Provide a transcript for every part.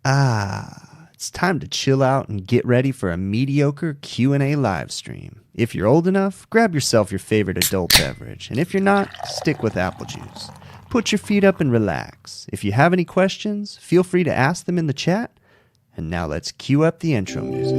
It's time to chill out and get ready for a mediocre Q&A live stream. If you're old enough, grab yourself your favorite adult beverage, and if you're not, stick with apple juice. Put your feet up and relax. If you have any questions, feel free to ask them in the chat. And now let's cue up the intro music.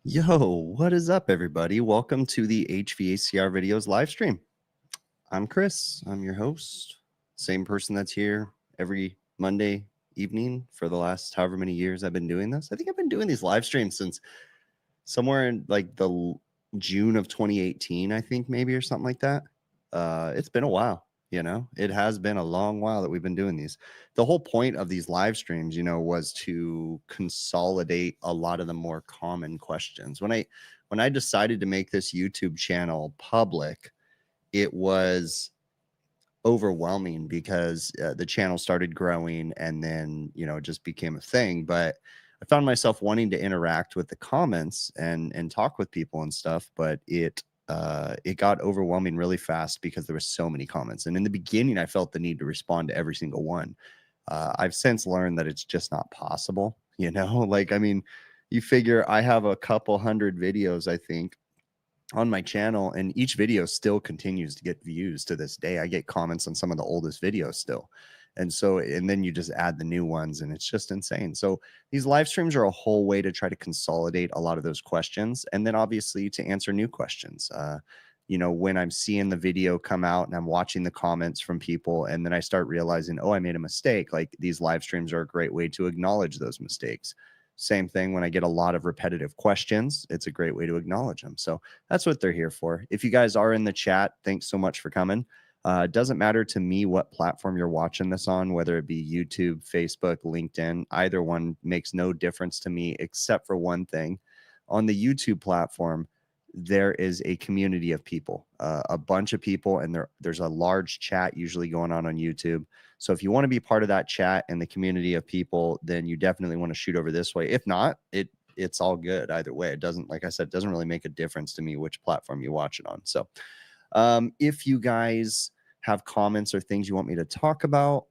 Yo, what is up, everybody? Welcome to the HVACR videos live stream. I'm Chris. I'm your host. Same person that's here every Monday evening for the last however many years I've been doing this. I think I've been doing these live streams since somewhere in like the June of 2018, I think, maybe, or something like that. It's been a while. It has been a long while that we've been doing these. The whole point of these live streams, was to consolidate a lot of the more common questions. When I decided to make this YouTube channel public, it was overwhelming because the channel started growing and then, it just became a thing. But I found myself wanting to interact with the comments and talk with people and stuff, but it got overwhelming really fast because there were so many comments. And in the beginning, I felt the need to respond to every single one. I've since learned that it's just not possible, like, I mean, you figure I have a couple hundred videos, I think, on my channel, and each video still continues to get views to this day. I get comments on some of the oldest videos still. And then you just add the new ones, and it's just insane. So these live streams are a whole way to try to consolidate a lot of those questions. And then obviously to answer new questions. When I'm seeing the video come out and I'm watching the comments from people, and then I start realizing, oh, I made a mistake. Like, these live streams are a great way to acknowledge those mistakes. Same thing when I get a lot of repetitive questions, it's a great way to acknowledge them. So that's what they're here for. If you guys are in the chat, thanks so much for coming. It doesn't matter to me what platform you're watching this on, whether it be YouTube, Facebook, LinkedIn. Either one makes no difference to me, except for one thing. On the YouTube platform, there is a community of people, a bunch of people, and there's a large chat usually going on YouTube. So if you want to be part of that chat and the community of people, then you definitely want to shoot over this way. If not, it it's all good either way. It doesn't, like I said, it doesn't really make a difference to me which platform you watch it on. So if you guys have comments or things you want me to talk about,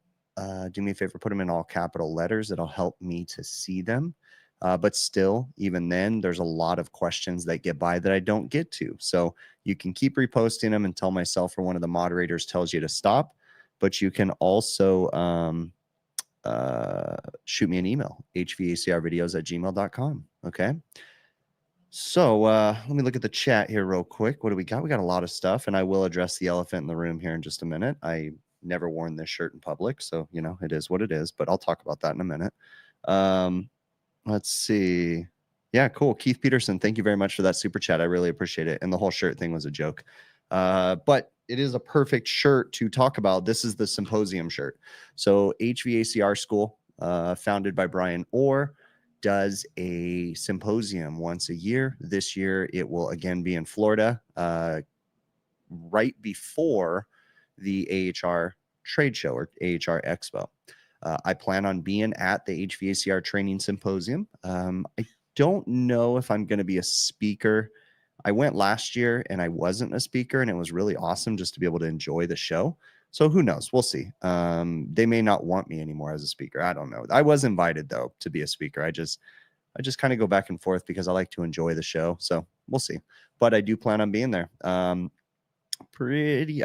do me a favor, put them in all capital letters. It'll help me to see them. But still, even then, there's a lot of questions that get by that I don't get to. So you can keep reposting them until myself or one of the moderators tells you to stop. But you can also shoot me an email, hvacrvideos@gmail.com. Okay. So let me look at the chat here real quick. What do we got? We got a lot of stuff, and I will address the elephant in the room here in just a minute. I never worn this shirt in public, so, you know, it is what it is, but I'll talk about that in a minute. Let's see. Yeah, cool. Keith Peterson, thank you very much for that super chat. I really appreciate it. And the whole shirt thing was a joke. But it is a perfect shirt to talk about. This is the symposium shirt. So HVACR School, founded by Brian Orr, does a symposium once a year. This year, it will again be in Florida, right before the AHR trade show or AHR Expo. I plan on being at the HVACR training symposium. I don't know if I'm going to be a speaker. I went last year and I wasn't a speaker, and it was really awesome just to be able to enjoy the show. So who knows? We'll see. They may not want me anymore as a speaker. I don't know. I was invited though to be a speaker. I just kind of go back and forth because I like to enjoy the show. So we'll see. But I do plan on being there. I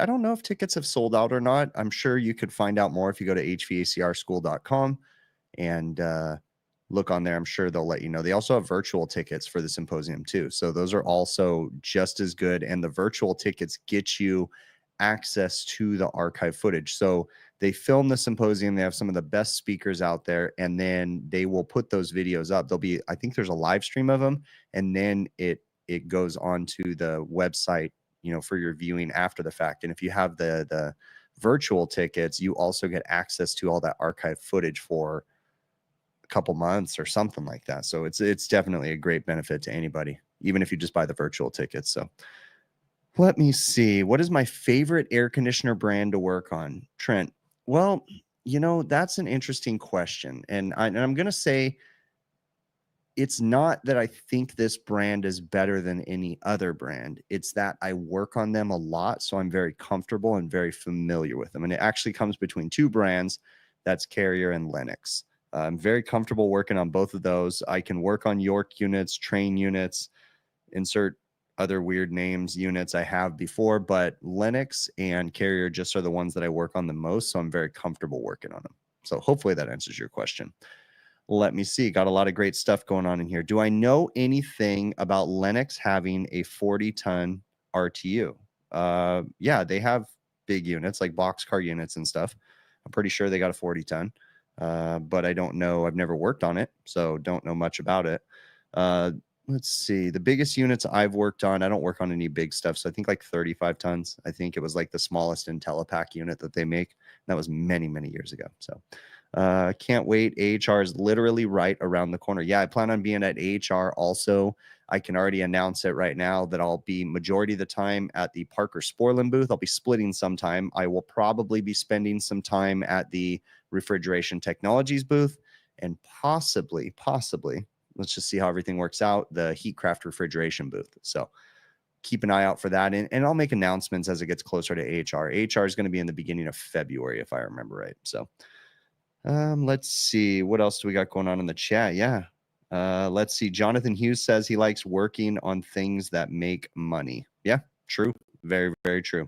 don't know if tickets have sold out or not. I'm sure you could find out more if you go to hvacrschool.com and look on there. I'm sure they'll let you know. They also have virtual tickets for the symposium too. So those are also just as good. And the virtual tickets get you access to the archive footage. So they film the symposium. They have some of the best speakers out there, and then they will put those videos up. There'll be, I think there's a live stream of them, and then it goes onto the website, you know, for your viewing after the fact. And if you have the virtual tickets, you also get access to all that archive footage for a couple months or something like that. So it's definitely a great benefit to anybody, even if you just buy the virtual tickets. So let me see. What is my favorite air conditioner brand to work on? Trent. Well, you know, that's an interesting question. And I'm going to say, it's not that I think this brand is better than any other brand. It's that I work on them a lot, so I'm very comfortable and very familiar with them. And it actually comes between two brands. That's Carrier and Lennox. I'm very comfortable working on both of those. I can work on York units, Train units, insert other weird names units I have before, but Lennox and Carrier just are the ones that I work on the most, so I'm very comfortable working on them. So hopefully that answers your question. Let me see. Got a lot of great stuff going on in here. Do I know anything about Lennox having a 40-ton RTU? Yeah, they have big units like boxcar units and stuff. I'm pretty sure they got a 40-ton, but I don't know. I've never worked on it, so don't know much about it. Let's see. The biggest units I've worked on, I don't work on any big stuff, so I think like 35 tons. I think it was like the smallest IntelliPack unit that they make. That was many, many years ago. So can't wait. AHR is literally right around the corner. Yeah, I plan on being at AHR also. I can already announce it right now that I'll be majority of the time at the Parker Sporlin booth. I'll be splitting some time. I will probably be spending some time at the Refrigeration Technologies booth, and possibly, let's just see how everything works out, the Heatcraft Refrigeration booth. So keep an eye out for that. And I'll make announcements as it gets closer to AHR. AHR is going to be in the beginning of February, if I remember right. So let's see. What else do we got going on in the chat? Yeah. Let's see. Jonathan Hughes says he likes working on things that make money. Yeah, true. Very, very true.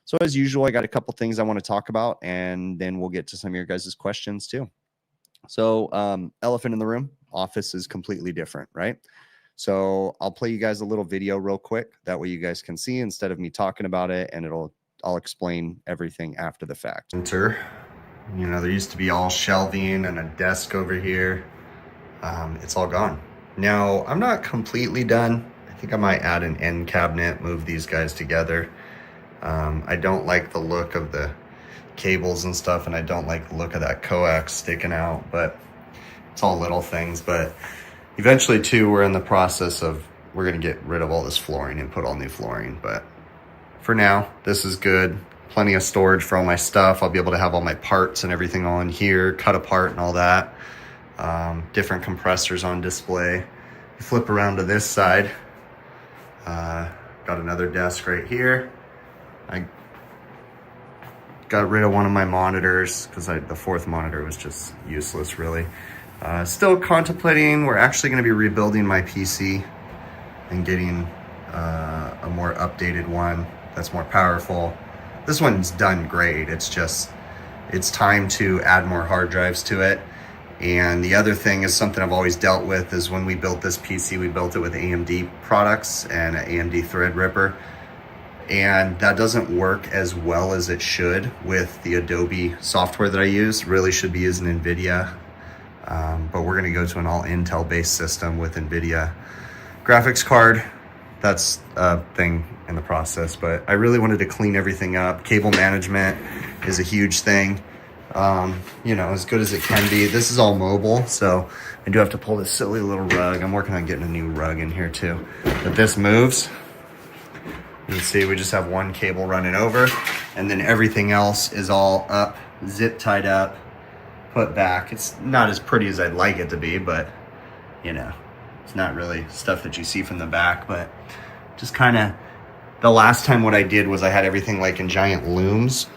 So as usual, I got a couple things I want to talk about, and then we'll get to some of your guys' questions too. So elephant in the room, office is completely different, right? So I'll play you guys a little video real quick. That way you guys can see instead of me talking about it, and I'll explain everything after the fact. Enter. You know, there used to be all shelving and a desk over here. It's all gone. Now, I'm not completely done. I think I might add an end cabinet, move these guys together. I don't like the look of the cables and stuff, and I don't like the look of that coax sticking out, but it's all little things. But eventually, too, we're in the process of, we're going to get rid of all this flooring and put all new flooring. But for now, this is good. Plenty of storage for all my stuff. I'll be able to have all my parts and everything on here, cut apart and all that. Different compressors on display. Flip around to this side. Got another desk right here. I got rid of one of my monitors because the fourth monitor was just useless, really. Still contemplating, we're actually going to be rebuilding my PC and getting a more updated one that's more powerful. This one's done great. It's just, it's time to add more hard drives to it. And the other thing is something I've always dealt with is when we built this PC, we built it with AMD products and an AMD Threadripper. And that doesn't work as well as it should with the Adobe software that I use. Really should be using NVIDIA. But we're gonna go to an all Intel based system with NVIDIA graphics card. That's a thing in the process, but I really wanted to clean everything up. Cable management is a huge thing. You know, as good as it can be. This is all mobile, so I do have to pull this silly little rug. I'm working on getting a new rug in here too. But this moves. You can see we just have one cable running over, and then everything else is all up, zip tied up, put back. It's not as pretty as I'd like it to be, but you know, it's not really stuff that you see from the back, but just kind of, the last time what I did was I had everything like in giant looms.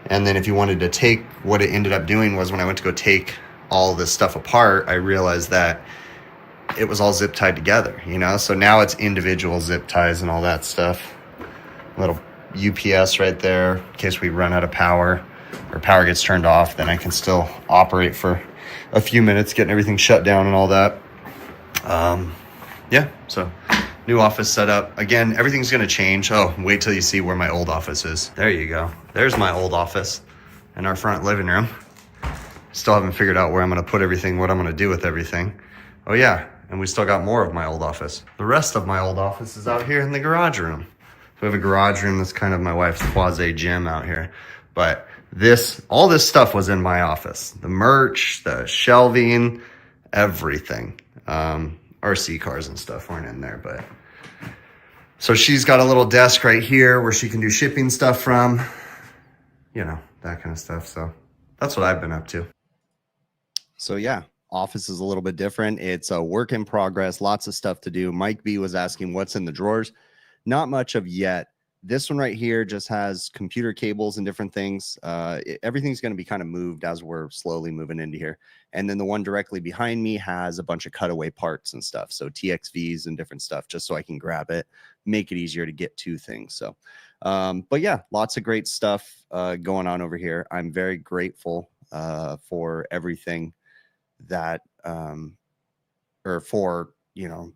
And then if you wanted to take, what it ended up doing was when I went to go take all this stuff apart, I realized that it was all zip tied together, you know? So now it's individual zip ties and all that stuff. Little UPS right there in case we run out of power or power gets turned off, then I can still operate for a few minutes, getting everything shut down and all that. Yeah, so new office setup. Again, everything's gonna change. Oh, wait till you see where my old office is. There you go. There's my old office in our front living room. Still haven't figured out where I'm gonna put everything, what I'm gonna do with everything. Oh yeah, and we still got more of my old office. The rest of my old office is out here in the garage room. So we have a garage room that's kind of my wife's quasi gym out here. But all this stuff was in my office. The merch, the shelving, everything. RC cars and stuff weren't in there, but. So she's got a little desk right here where she can do shipping stuff from, you know, that kind of stuff. So that's what I've been up to. So yeah, office is a little bit different. It's a work in progress, lots of stuff to do. Mike B was asking what's in the drawers. Not much of yet. This one right here just has computer cables and different things. Everything's going to be kind of moved as we're slowly moving into here. And then the one directly behind me has a bunch of cutaway parts and stuff. So TXVs and different stuff, just so I can grab it, make it easier to get to things. So, but yeah, lots of great stuff going on over here. I'm very grateful for everything that, or for, you know,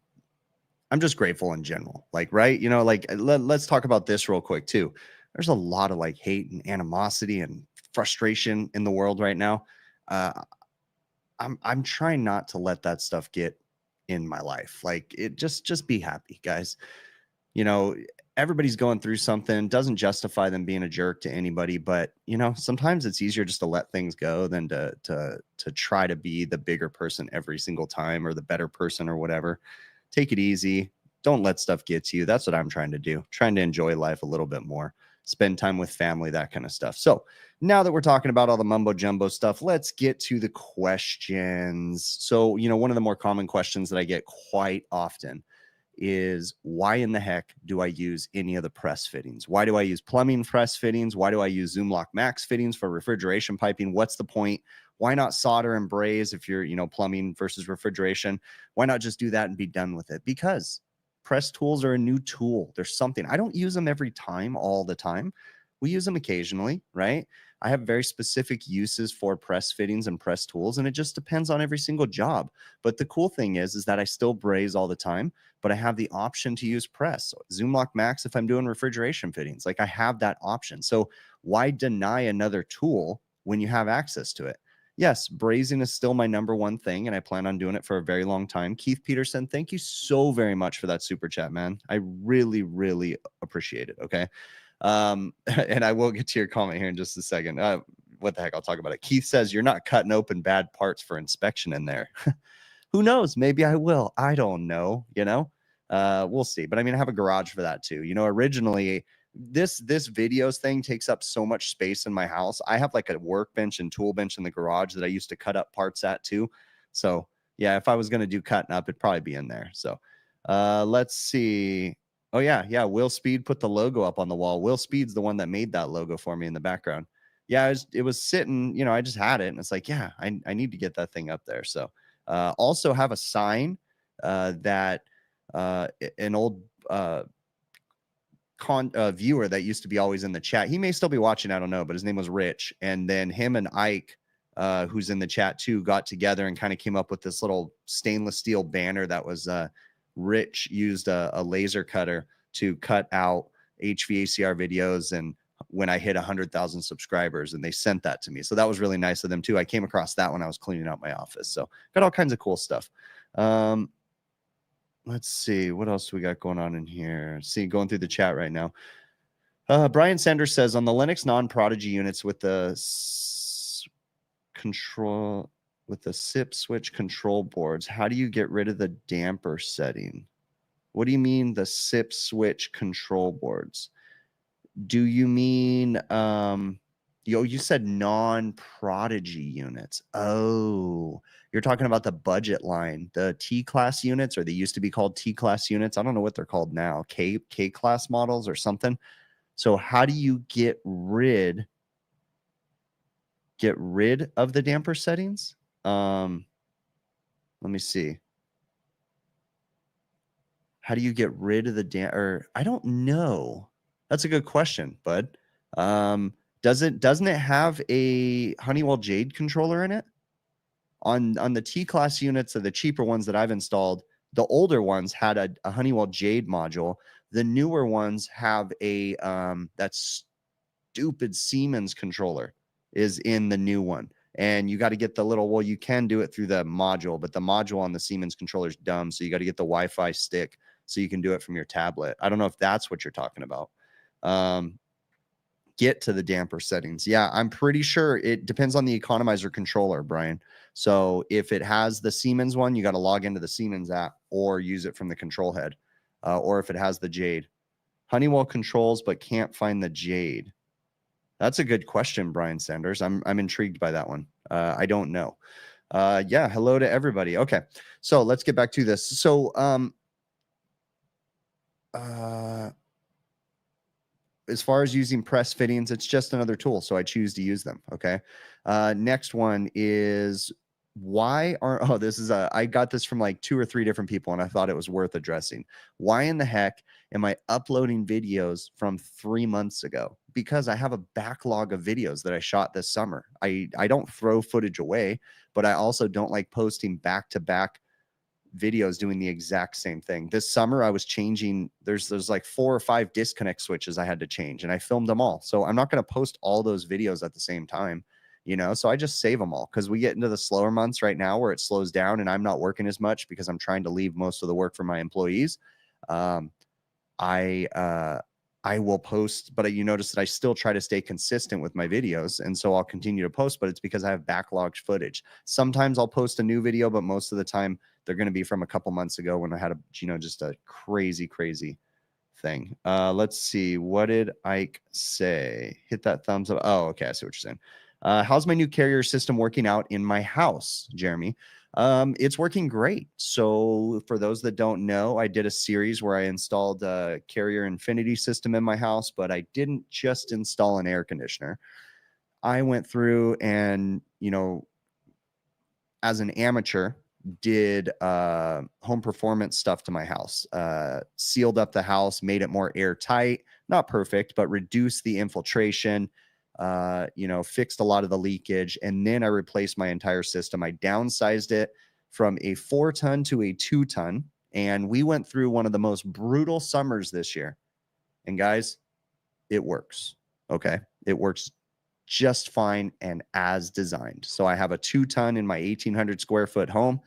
I'm just grateful in general, like, right. You know, like let's talk about this real quick too. There's a lot of like hate and animosity and frustration in the world right now. I'm trying not to let that stuff get in my life. Like it just be happy, guys. You know, everybody's going through something. Doesn't justify them being a jerk to anybody, but you know, sometimes it's easier just to let things go than to try to be the bigger person every single time or the better person or whatever. Take it easy. Don't let stuff get to you. That's what I'm trying to do. Trying to enjoy life a little bit more. Spend time with family, that kind of stuff. So now that we're talking about all the mumbo jumbo stuff, let's get to the questions. So, you know, one of the more common questions that I get quite often is why in the heck do I use any of the press fittings? Why do I use plumbing press fittings? Why do I use Zoomlock Max fittings for refrigeration piping? What's the point? Why not solder and braze if you're, you know, plumbing versus refrigeration? Why not just do that and be done with it? Because press tools are a new tool. There's something. I don't use them every time, all the time. We use them occasionally, right? I have very specific uses for press fittings and press tools, and it just depends on every single job. But the cool thing is that I still braze all the time, but I have the option to use press. So Zoomlock Max if I'm doing refrigeration fittings. Like I have that option. So why deny another tool when you have access to it? Yes, brazing is still my number one thing, and I plan on doing it for a very long time. Keith Peterson, thank you so very much for that super chat, man. I really, really appreciate it, okay? And I will get to your comment here in just a second. What the heck, I'll talk about it. Keith says, you're not cutting open bad parts for inspection in there. Who knows? Maybe I will. I don't know, you know? We'll see. But I mean, I have a garage for that too. You know, originally this videos thing takes up so much space in my house. I have like a workbench and tool bench in the garage that I used to cut up parts at too. So Yeah, if I was going to do cutting up, it'd probably be in there. So let's see. Oh, yeah. Will Speed put the logo up on the wall. Will Speed's the one that made that logo for me in the background. Yeah, it was sitting, you know, I just had it. And it's like, yeah, I need to get that thing up there. So also have a sign that an old viewer that used to be always in the chat. He may still be watching, I don't know, but his name was Rich. And then him and Ike, who's in the chat too, got together and kind of came up with this little stainless steel banner that was Rich used a laser cutter to cut out HVACR videos and when I hit 100,000 subscribers, and they sent that to me. So that was really nice of them too. I came across that when I was cleaning out my office. So got all kinds of cool stuff. Let's see what else we got going on in here. See, going through the chat right now. Brian Sanders says on the Linux non-Prodigy units with the SIP switch control boards, how do you get rid of the damper setting? What do you mean the SIP switch control boards? Do you mean you said non-Prodigy units? Oh, you're talking about the budget line, the T-class units, or they used to be called T-class units. I don't know what they're called now, K-class models or something. So how do you get rid of the damper settings? Let me see. How do you get rid of the damper? I don't know. That's a good question, bud. Doesn't it have a Honeywell Jade controller in it? On the T-class units of the cheaper ones that I've installed, the older ones had a Honeywell Jade module. The newer ones have a that stupid Siemens controller is in the new one. And you got to get the little, well, you can do it through the module, but the module on the Siemens controller is dumb. So you got to get the Wi-Fi stick so you can do it from your tablet. I don't know if that's what you're talking about. Get to the damper settings. Yeah, I'm pretty sure it depends on the economizer controller, Brian. So if it has the Siemens one, you got to log into the Siemens app or use it from the control head. Or if it has the Jade. Honeywell controls, but can't find the Jade. That's a good question, Brian Sanders. I'm intrigued by that one. I don't know. Yeah, hello to everybody. Okay, so let's get back to this. So as far as using press fittings, it's just another tool, so I choose to use them. Okay. Next one is I got this from like 2 or 3 different people, and I thought it was worth addressing. Why in the heck am I uploading videos from 3 months ago? Because I have a backlog of videos that I shot this summer. I don't throw footage away, but I also don't like posting back-to-back videos doing the exact same thing. This summer I was changing, there's like 4 or 5 disconnect switches I had to change, and I filmed them all. So I'm not going to post all those videos at the same time, you know, so I just save them all because we get into the slower months right now where it slows down and I'm not working as much because I'm trying to leave most of the work for my employees. I will post, but you notice that I still try to stay consistent with my videos. And so I'll continue to post, but it's because I have backlogged footage. Sometimes I'll post a new video, but most of the time they're going to be from a couple months ago when I had just a crazy thing. Let's see. What did Ike say? Hit that thumbs up. Oh, okay. I see what you're saying. How's my new carrier system working out in my house, Jeremy? It's working great. So for those that don't know, I did a series where I installed a Carrier Infinity system in my house, but I didn't just install an air conditioner. I went through and, as an amateur, did home performance stuff to my house, sealed up the house, made it more airtight, not perfect, but reduced the infiltration, fixed a lot of the leakage. And then I replaced my entire system. I downsized it from a 4-ton to a 2-ton. And we went through one of the most brutal summers this year. And guys, it works. Okay. It works just fine and as designed. So I have a 2-ton in my 1,800 square foot home,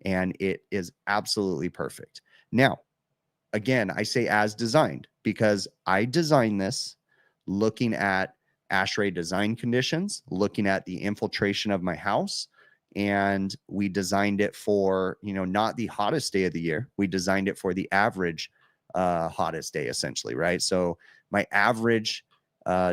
and it is absolutely perfect. Now, again, I say as designed because I designed this looking at ASHRAE design conditions, looking at the infiltration of my house, and we designed it for, not the hottest day of the year. We designed it for the average hottest day, essentially, right? So my average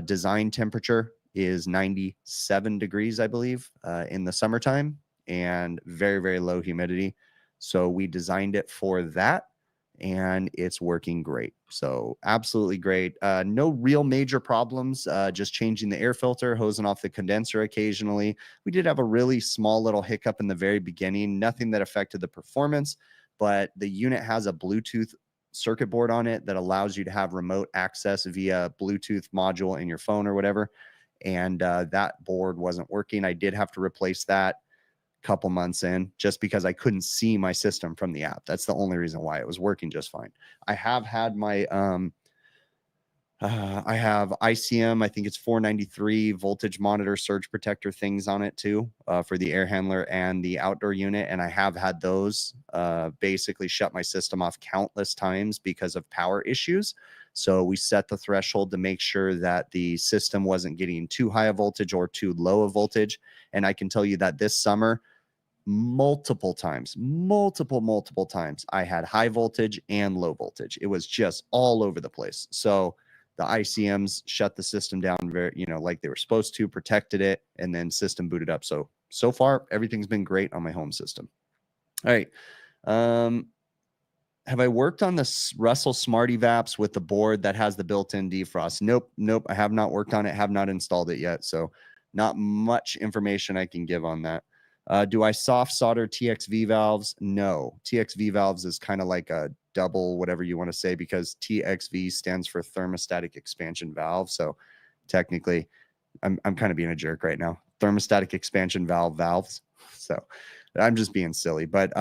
design temperature is 97 degrees, I believe, in the summertime. and very, very low humidity. So we designed it for that, and it's working great. So absolutely great. No real major problems, just changing the air filter, hosing off the condenser occasionally. We did have a really small little hiccup in the very beginning, nothing that affected the performance, but the unit has a Bluetooth circuit board on it that allows you to have remote access via Bluetooth module in your phone or whatever. And that board wasn't working. I did have to replace that couple months in, just because I couldn't see my system from the app. That's the only reason why. It was working just fine. I have had my I have ICM, I think it's 493 voltage monitor surge protector things on it too, for the air handler and the outdoor unit. And I have had those basically shut my system off countless times because of power issues. So we set the threshold to make sure that the system wasn't getting too high a voltage or too low a voltage. And I can tell you that this summer, multiple times, multiple times, I had high voltage and low voltage. It was just all over the place. So the ICMs shut the system down very, like they were supposed to, protected it, and then system booted up. So far, everything's been great on my home system. All right. Have I worked on the Russell Smart Evaps with the board that has the built-in defrost? Nope. I have not worked on it, have not installed it yet. So not much information I can give on that. Do I soft solder TXV valves? No. TXV valves is kind of like a double, whatever you want to say, because TXV stands for thermostatic expansion valve. So technically, I'm kind of being a jerk right now. Thermostatic expansion valves. So I'm just being silly. But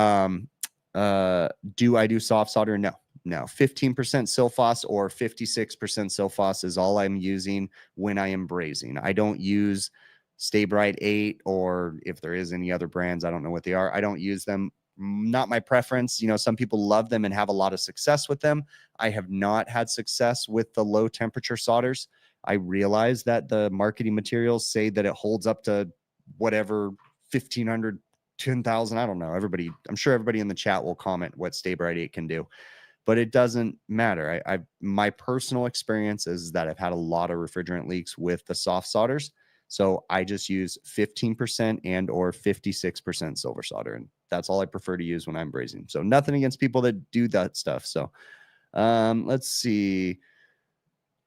do I do soft solder? No. 15% Silphos or 56% Silphos is all I'm using when I am brazing. I don't use Stay Bright 8, or if there is any other brands, I don't know what they are. I don't use them. Not my preference. Some people love them and have a lot of success with them. I have not had success with the low temperature solders. I realize that the marketing materials say that it holds up to whatever 1500, 10,000. I don't know. I'm sure everybody in the chat will comment what Stay Bright 8 can do, but it doesn't matter. My personal experience is that I've had a lot of refrigerant leaks with the soft solders. So I just use 15% and or 56% silver solder. And that's all I prefer to use when I'm brazing. So nothing against people that do that stuff. So let's see.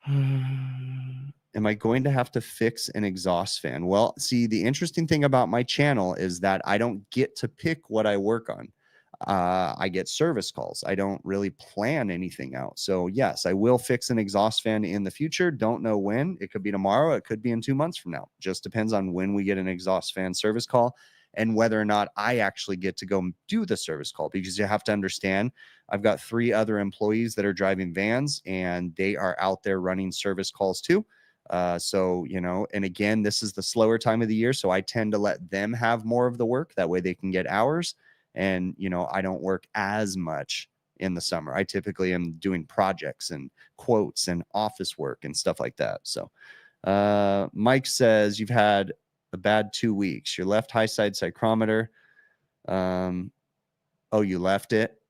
Am I going to have to fix an exhaust fan? Well, see, the interesting thing about my channel is that I don't get to pick what I work on. I get service calls. I don't really plan anything out. So yes, I will fix an exhaust fan in the future. Don't know when. It could be tomorrow. It could be in 2 months from now. Just depends on when we get an exhaust fan service call and whether or not I actually get to go do the service call, because you have to understand, I've got 3 other employees that are driving vans and they are out there running service calls too. So, and again, this is the slower time of the year. So I tend to let them have more of the work. That way they can get hours. And, I don't work as much in the summer. I typically am doing projects and quotes and office work and stuff like that. So Mike says, you've had a bad 2 weeks. Your left high side psychrometer. Oh, you left it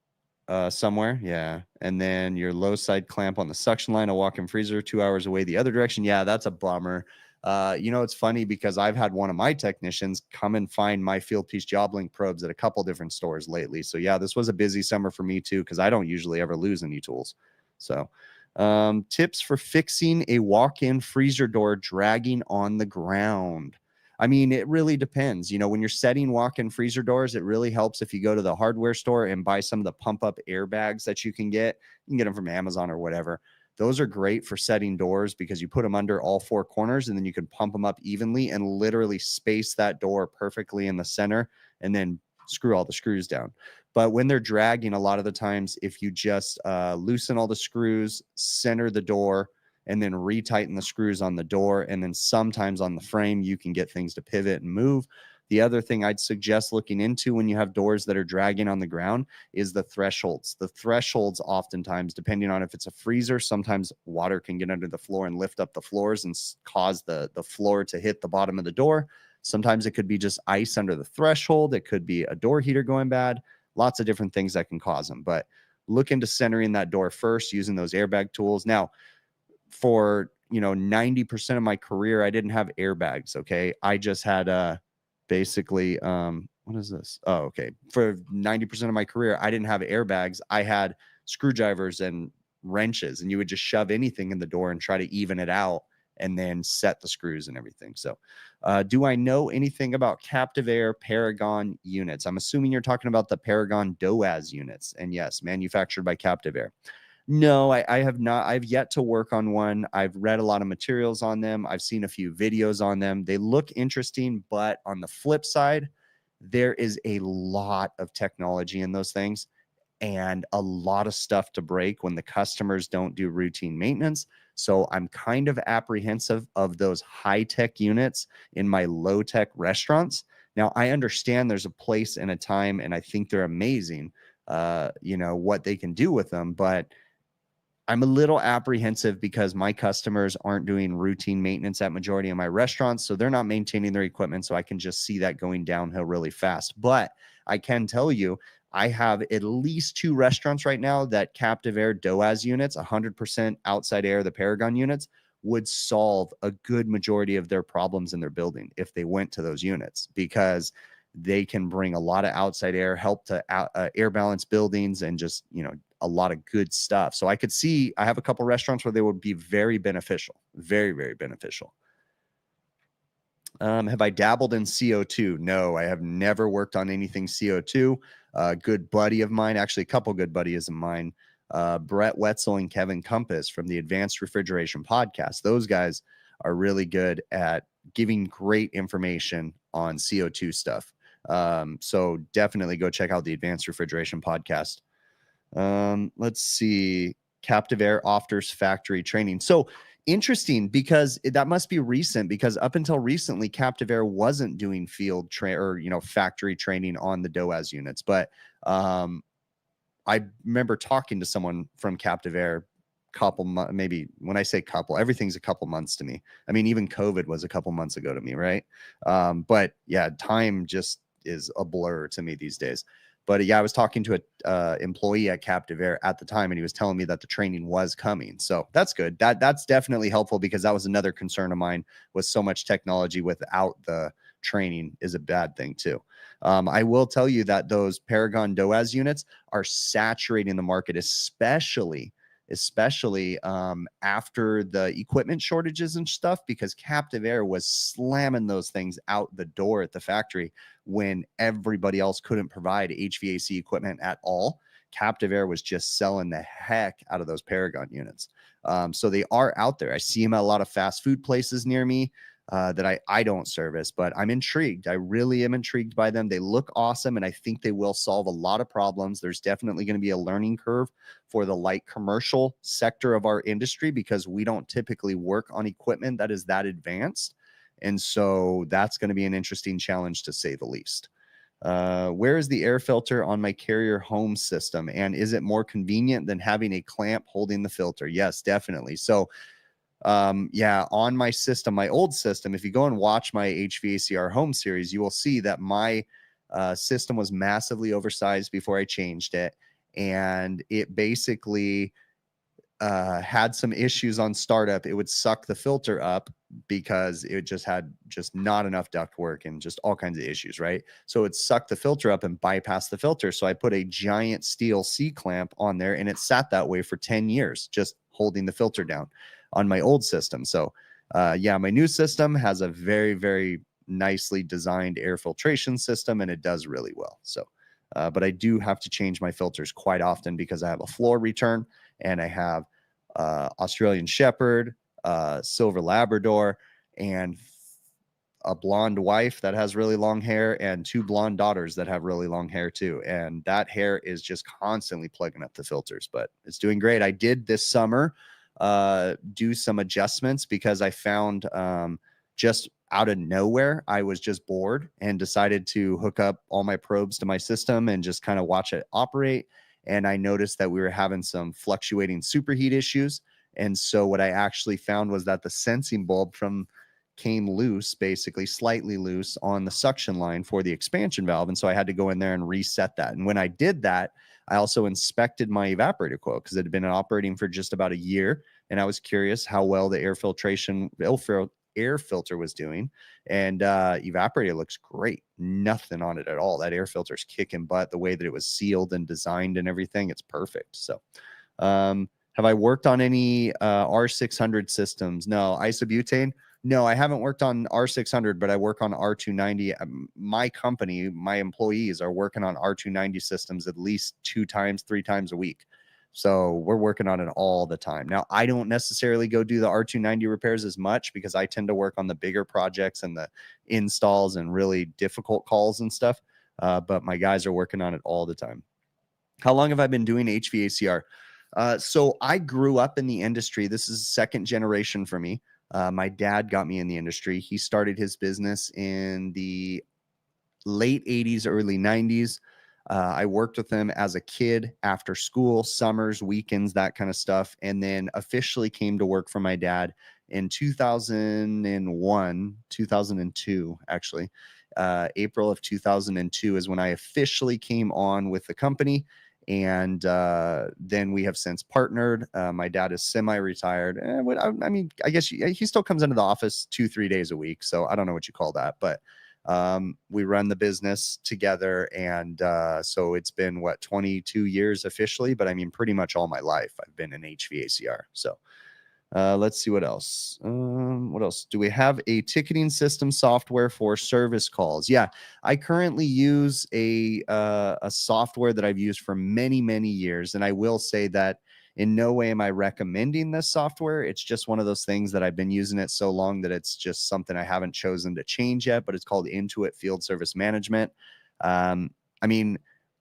somewhere. Yeah. And then your low side clamp on the suction line, a walk-in freezer 2 hours away the other direction. Yeah, that's a bummer. It's funny because I've had one of my technicians come and find my field piece job link probes at a couple different stores lately. So yeah, this was a busy summer for me too, because I don't usually ever lose any tools. So tips for fixing a walk-in freezer door dragging on the ground. I mean, it really depends. When you're setting walk-in freezer doors, it really helps if you go to the hardware store and buy some of the pump-up airbags that you can get. You can get them from Amazon or whatever. Those are great for setting doors because you put them under all 4 corners and then you can pump them up evenly and literally space that door perfectly in the center and then screw all the screws down. But when they're dragging, a lot of the times, if you just loosen all the screws, center the door, and then retighten the screws on the door, and then sometimes on the frame, you can get things to pivot and move. The other thing I'd suggest looking into when you have doors that are dragging on the ground is the thresholds. The thresholds oftentimes, depending on if it's a freezer, sometimes water can get under the floor and lift up the floors and cause the floor to hit the bottom of the door. Sometimes it could be just ice under the threshold. It could be a door heater going bad. Lots of different things that can cause them. But look into centering that door first using those airbag tools. Now, for 90% of my career, I didn't have airbags. Okay. I just had basically what is this? Oh, okay. For 90% of my career, I didn't have airbags. I had screwdrivers and wrenches, and you would just shove anything in the door and try to even it out and then set the screws and everything. So, do I know anything about Captive Air Paragon units? I'm assuming you're talking about the Paragon DOAS units. And yes, manufactured by Captive Air. No, I have not. I've yet to work on one. I've read a lot of materials on them. I've seen a few videos on them. They look interesting, but on the flip side, there is a lot of technology in those things and a lot of stuff to break when the customers don't do routine maintenance. So I'm kind of apprehensive of those high-tech units in my low-tech restaurants. Now, I understand there's a place and a time, and I think they're amazing, what they can do with them, but I'm a little apprehensive because my customers aren't doing routine maintenance at majority of my restaurants. So they're not maintaining their equipment. So I can just see that going downhill really fast. But I can tell you, I have at least 2 restaurants right now that Captive Air DOAS units, 100% outside air, the Paragon units, would solve a good majority of their problems in their building if they went to those units, because they can bring a lot of outside air, help to air balance buildings, and just, a lot of good stuff. So I could see, I have a couple restaurants where they would be very beneficial, very, very beneficial. Have I dabbled in CO2? No, I have never worked on anything CO2. A good buddy of mine, actually a couple good buddies of mine, Brett Wetzel and Kevin Compass from the Advanced Refrigeration Podcast. Those guys are really good at giving great information on CO2 stuff. So definitely go check out the Advanced Refrigeration Podcast. Let's see. Captive Air offers factory training. So interesting, because that must be recent, because up until recently, Captive Air wasn't doing field factory training on the DOAS units. But I remember talking to someone from Captive Air maybe when I say couple, everything's a couple months to me. I mean, even COVID was a couple months ago to me, right? But yeah, time just is a blur to me these days. But yeah, I was talking to a employee at Captive Air at the time, and he was telling me that the training was coming. So that's good. That's definitely helpful, because that was another concern of mine, was so much technology without the training is a bad thing too. I will tell you that those Paragon DOAS units are saturating the market, especially after the equipment shortages and stuff, because Captive Air was slamming those things out the door at the factory when everybody else couldn't provide HVAC equipment at all. Captive Air was just selling the heck out of those Paragon units. So they are out there. I see them at a lot of fast food places near me that I don't service, but I'm intrigued. I really am intrigued by them. They look awesome, and I think they will solve a lot of problems. There's definitely going to be a learning curve for the light commercial sector of our industry, because we don't typically work on equipment that is that advanced. And so that's going to be an interesting challenge, to say the least. Where is the air filter on my Carrier home system? And is it more convenient than having a clamp holding the filter? Yes, definitely. So yeah, on my system, my old system, if you go and watch my HVACR home series, you will see that my system was massively oversized before I changed it. And it basically had some issues on startup. It would suck the filter up because it just had not enough ductwork and just all kinds of issues, right? So it sucked the filter up and bypassed the filter. So I put a giant steel C-clamp on there, and it sat that way for 10 years, just holding the filter down on my old system. So yeah, my new system has a very, very nicely designed air filtration system, and it does really well. So, but I do have to change my filters quite often, because I have a floor return, and I have Australian Shepherd, Silver Labrador, and a blonde wife that has really long hair, and 2 blonde daughters that have really long hair too. And that hair is just constantly plugging up the filters, but it's doing great. I did this summer do some adjustments, because I found just out of nowhere, I was just bored and decided to hook up all my probes to my system and just kind of watch it operate. And I noticed that we were having some fluctuating superheat issues. And so what I actually found was that the sensing bulb came loose, basically slightly loose on the suction line for the expansion valve. And so I had to go in there and reset that. And when I did that, I also inspected my evaporator coil, because it had been operating for just about a year. And I was curious how well the air air filter was doing. And evaporator looks great. Nothing on it at all. That air filter's kicking butt. The way that it was sealed and designed and everything, it's perfect. So have I worked on any R600 systems? No. Isobutane? No, I haven't worked on R600, but I work on R290. My company, my employees are working on R290 systems at least 2 times, 3 times a week. So we're working on it all the time. Now, I don't necessarily go do the R290 repairs as much because I tend to work on the bigger projects and the installs and really difficult calls and stuff. But my guys are working on it all the time. How long have I been doing HVACR? So I grew up in the industry. This is second generation for me. My dad got me in the industry. He started his business in the late 80s, early 90s. I worked with him as a kid after school, summers, weekends, that kind of stuff. And then officially came to work for my dad in 2001, 2002, actually. April of 2002 is when I officially came on with the company. And then we have since partnered. My dad is semi-retired. I mean, I guess he still comes into the office 2-3 days a week. So I don't know what you call that, but we run the business together. And so it's been 22 years officially, but I mean, pretty much all my life I've been in HVACR. So let's see what else. What else? Do we have a ticketing system software for service calls? Yeah, I currently use a software that I've used for many, many years. And I will say that in no way am I recommending this software. It's just one of those things that I've been using it so long that it's just something I haven't chosen to change yet, but it's called Intuit Field Service Management. I mean,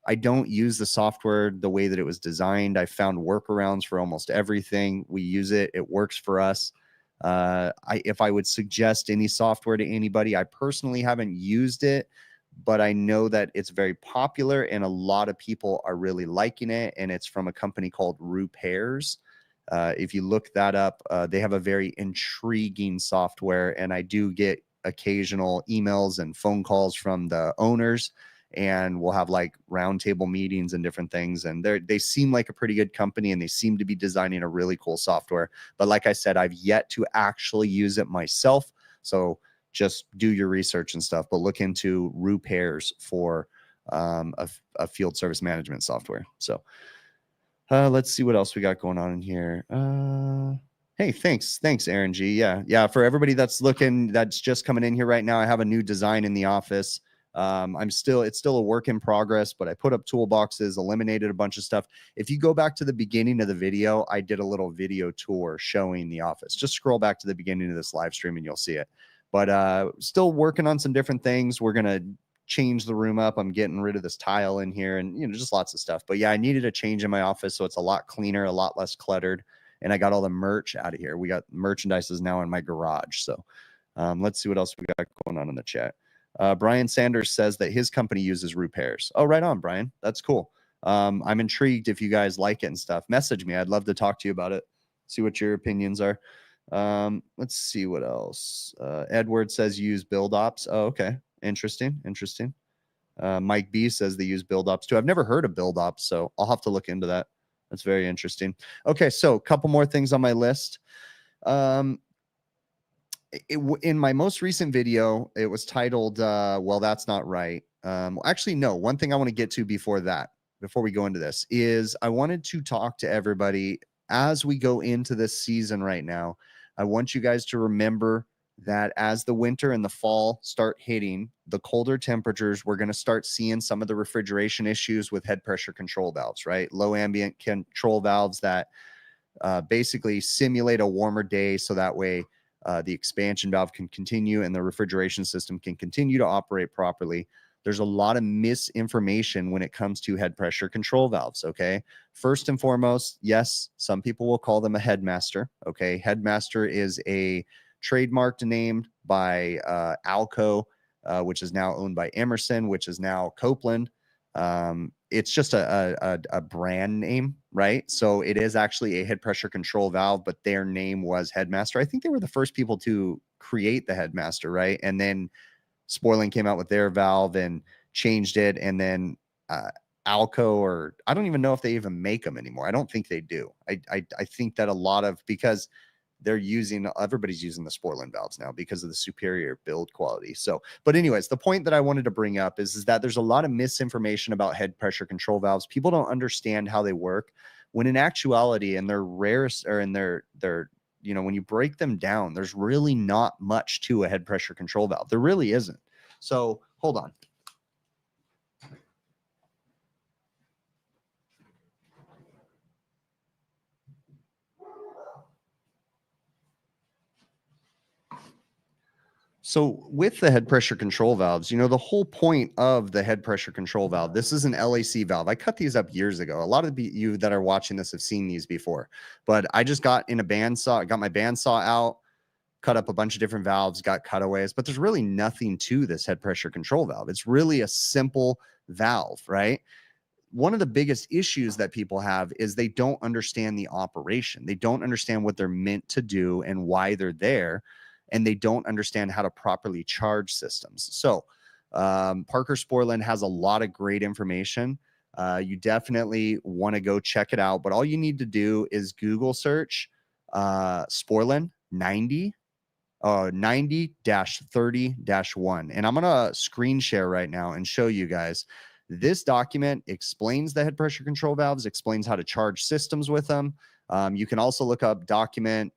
I don't use the software the way that it was designed. I found workarounds for almost everything. We use it. It works for us. If I would suggest any software to anybody, I personally haven't used it, but I know that it's very popular and a lot of people are really liking it. And it's from a company called Repairs. If you look that up, they have a very intriguing software. And I do get occasional emails and phone calls from the owners, and we'll have like roundtable meetings and different things. And they seem like a pretty good company, and they seem to be designing a really cool software. But like I said, I've yet to actually use it myself. So just do your research and stuff, but look into Repairs for a field service management software. So let's see what else we got going on in here. Hey, thanks, Aaron G. Yeah. For everybody that's looking, that's just coming in here right now, I have a new design in the office. It's still a work in progress, but I put up toolboxes, eliminated a bunch of stuff. If you go back to the beginning of the video, I did a little video tour showing the office. Just scroll back to the beginning of this live stream and you'll see it. But still working on some different things. We're going to change the room up. I'm getting rid of this tile in here and, just lots of stuff. But yeah, I needed a change in my office. So it's a lot cleaner, a lot less cluttered. And I got all the merch out of here. We got merchandise is now in my garage. So let's see what else we got going on in the chat. Brian Sanders says that his company uses Repairs. Oh, right on, Brian. That's cool. I'm intrigued if you guys like it and stuff. Message me. I'd love to talk to you about it. See what your opinions are. Let's see what else. Edward says use build ops. Oh, okay. Interesting. Mike B says they use build ops too. I've never heard of build ops, so I'll have to look into that. That's very interesting. Okay, so a couple more things on my list. In my most recent video, it was titled, well, that's not right. Actually, no, one thing I want to get to before we go into this is I wanted to talk to everybody as we go into this season right now. I want you guys to remember that as the winter and the fall start hitting, the colder temperatures, we're going to start seeing some of the refrigeration issues with head pressure control valves, right? Low ambient control valves that basically simulate a warmer day so that way the expansion valve can continue and the refrigeration system can continue to operate properly. There's a lot of misinformation when it comes to head pressure control valves, okay? First and foremost, yes, some people will call them a headmaster, okay? Headmaster is a trademarked name by Alco, which is now owned by Emerson, which is now Copeland. It's just a brand name, right? So it is actually a head pressure control valve, but their name was Headmaster. I think they were the first people to create the Headmaster, right? And then Spoiling came out with their valve and changed it. And then Alco, or I don't even know if they even make them anymore. I don't think they do. I think that a lot of, because everybody's using the Sporlan valves now because of the superior build quality. So, but anyways, the point that I wanted to bring up is that there's a lot of misinformation about head pressure control valves. People don't understand how they work, when in actuality, and they're rarest, or in their when you break them down, there's really not much to a head pressure control valve. There really isn't. So hold on. So with the head pressure control valves, the whole point of the head pressure control valve, this is an LAC valve. I cut these up years ago. A lot of you that are watching this have seen these before, but I just got my bandsaw out, cut up a bunch of different valves, got cutaways, but there's really nothing to this head pressure control valve. It's really a simple valve, right? One of the biggest issues that people have is they don't understand the operation. They don't understand what they're meant to do and why they're there, and they don't understand how to properly charge systems. So Parker Sporlan has a lot of great information. You definitely want to go check it out, but all you need to do is Google search Sporlan 90-30-1. And I'm going to screen share right now and show you guys. This document explains the head pressure control valves, explains how to charge systems with them. You can also look up document,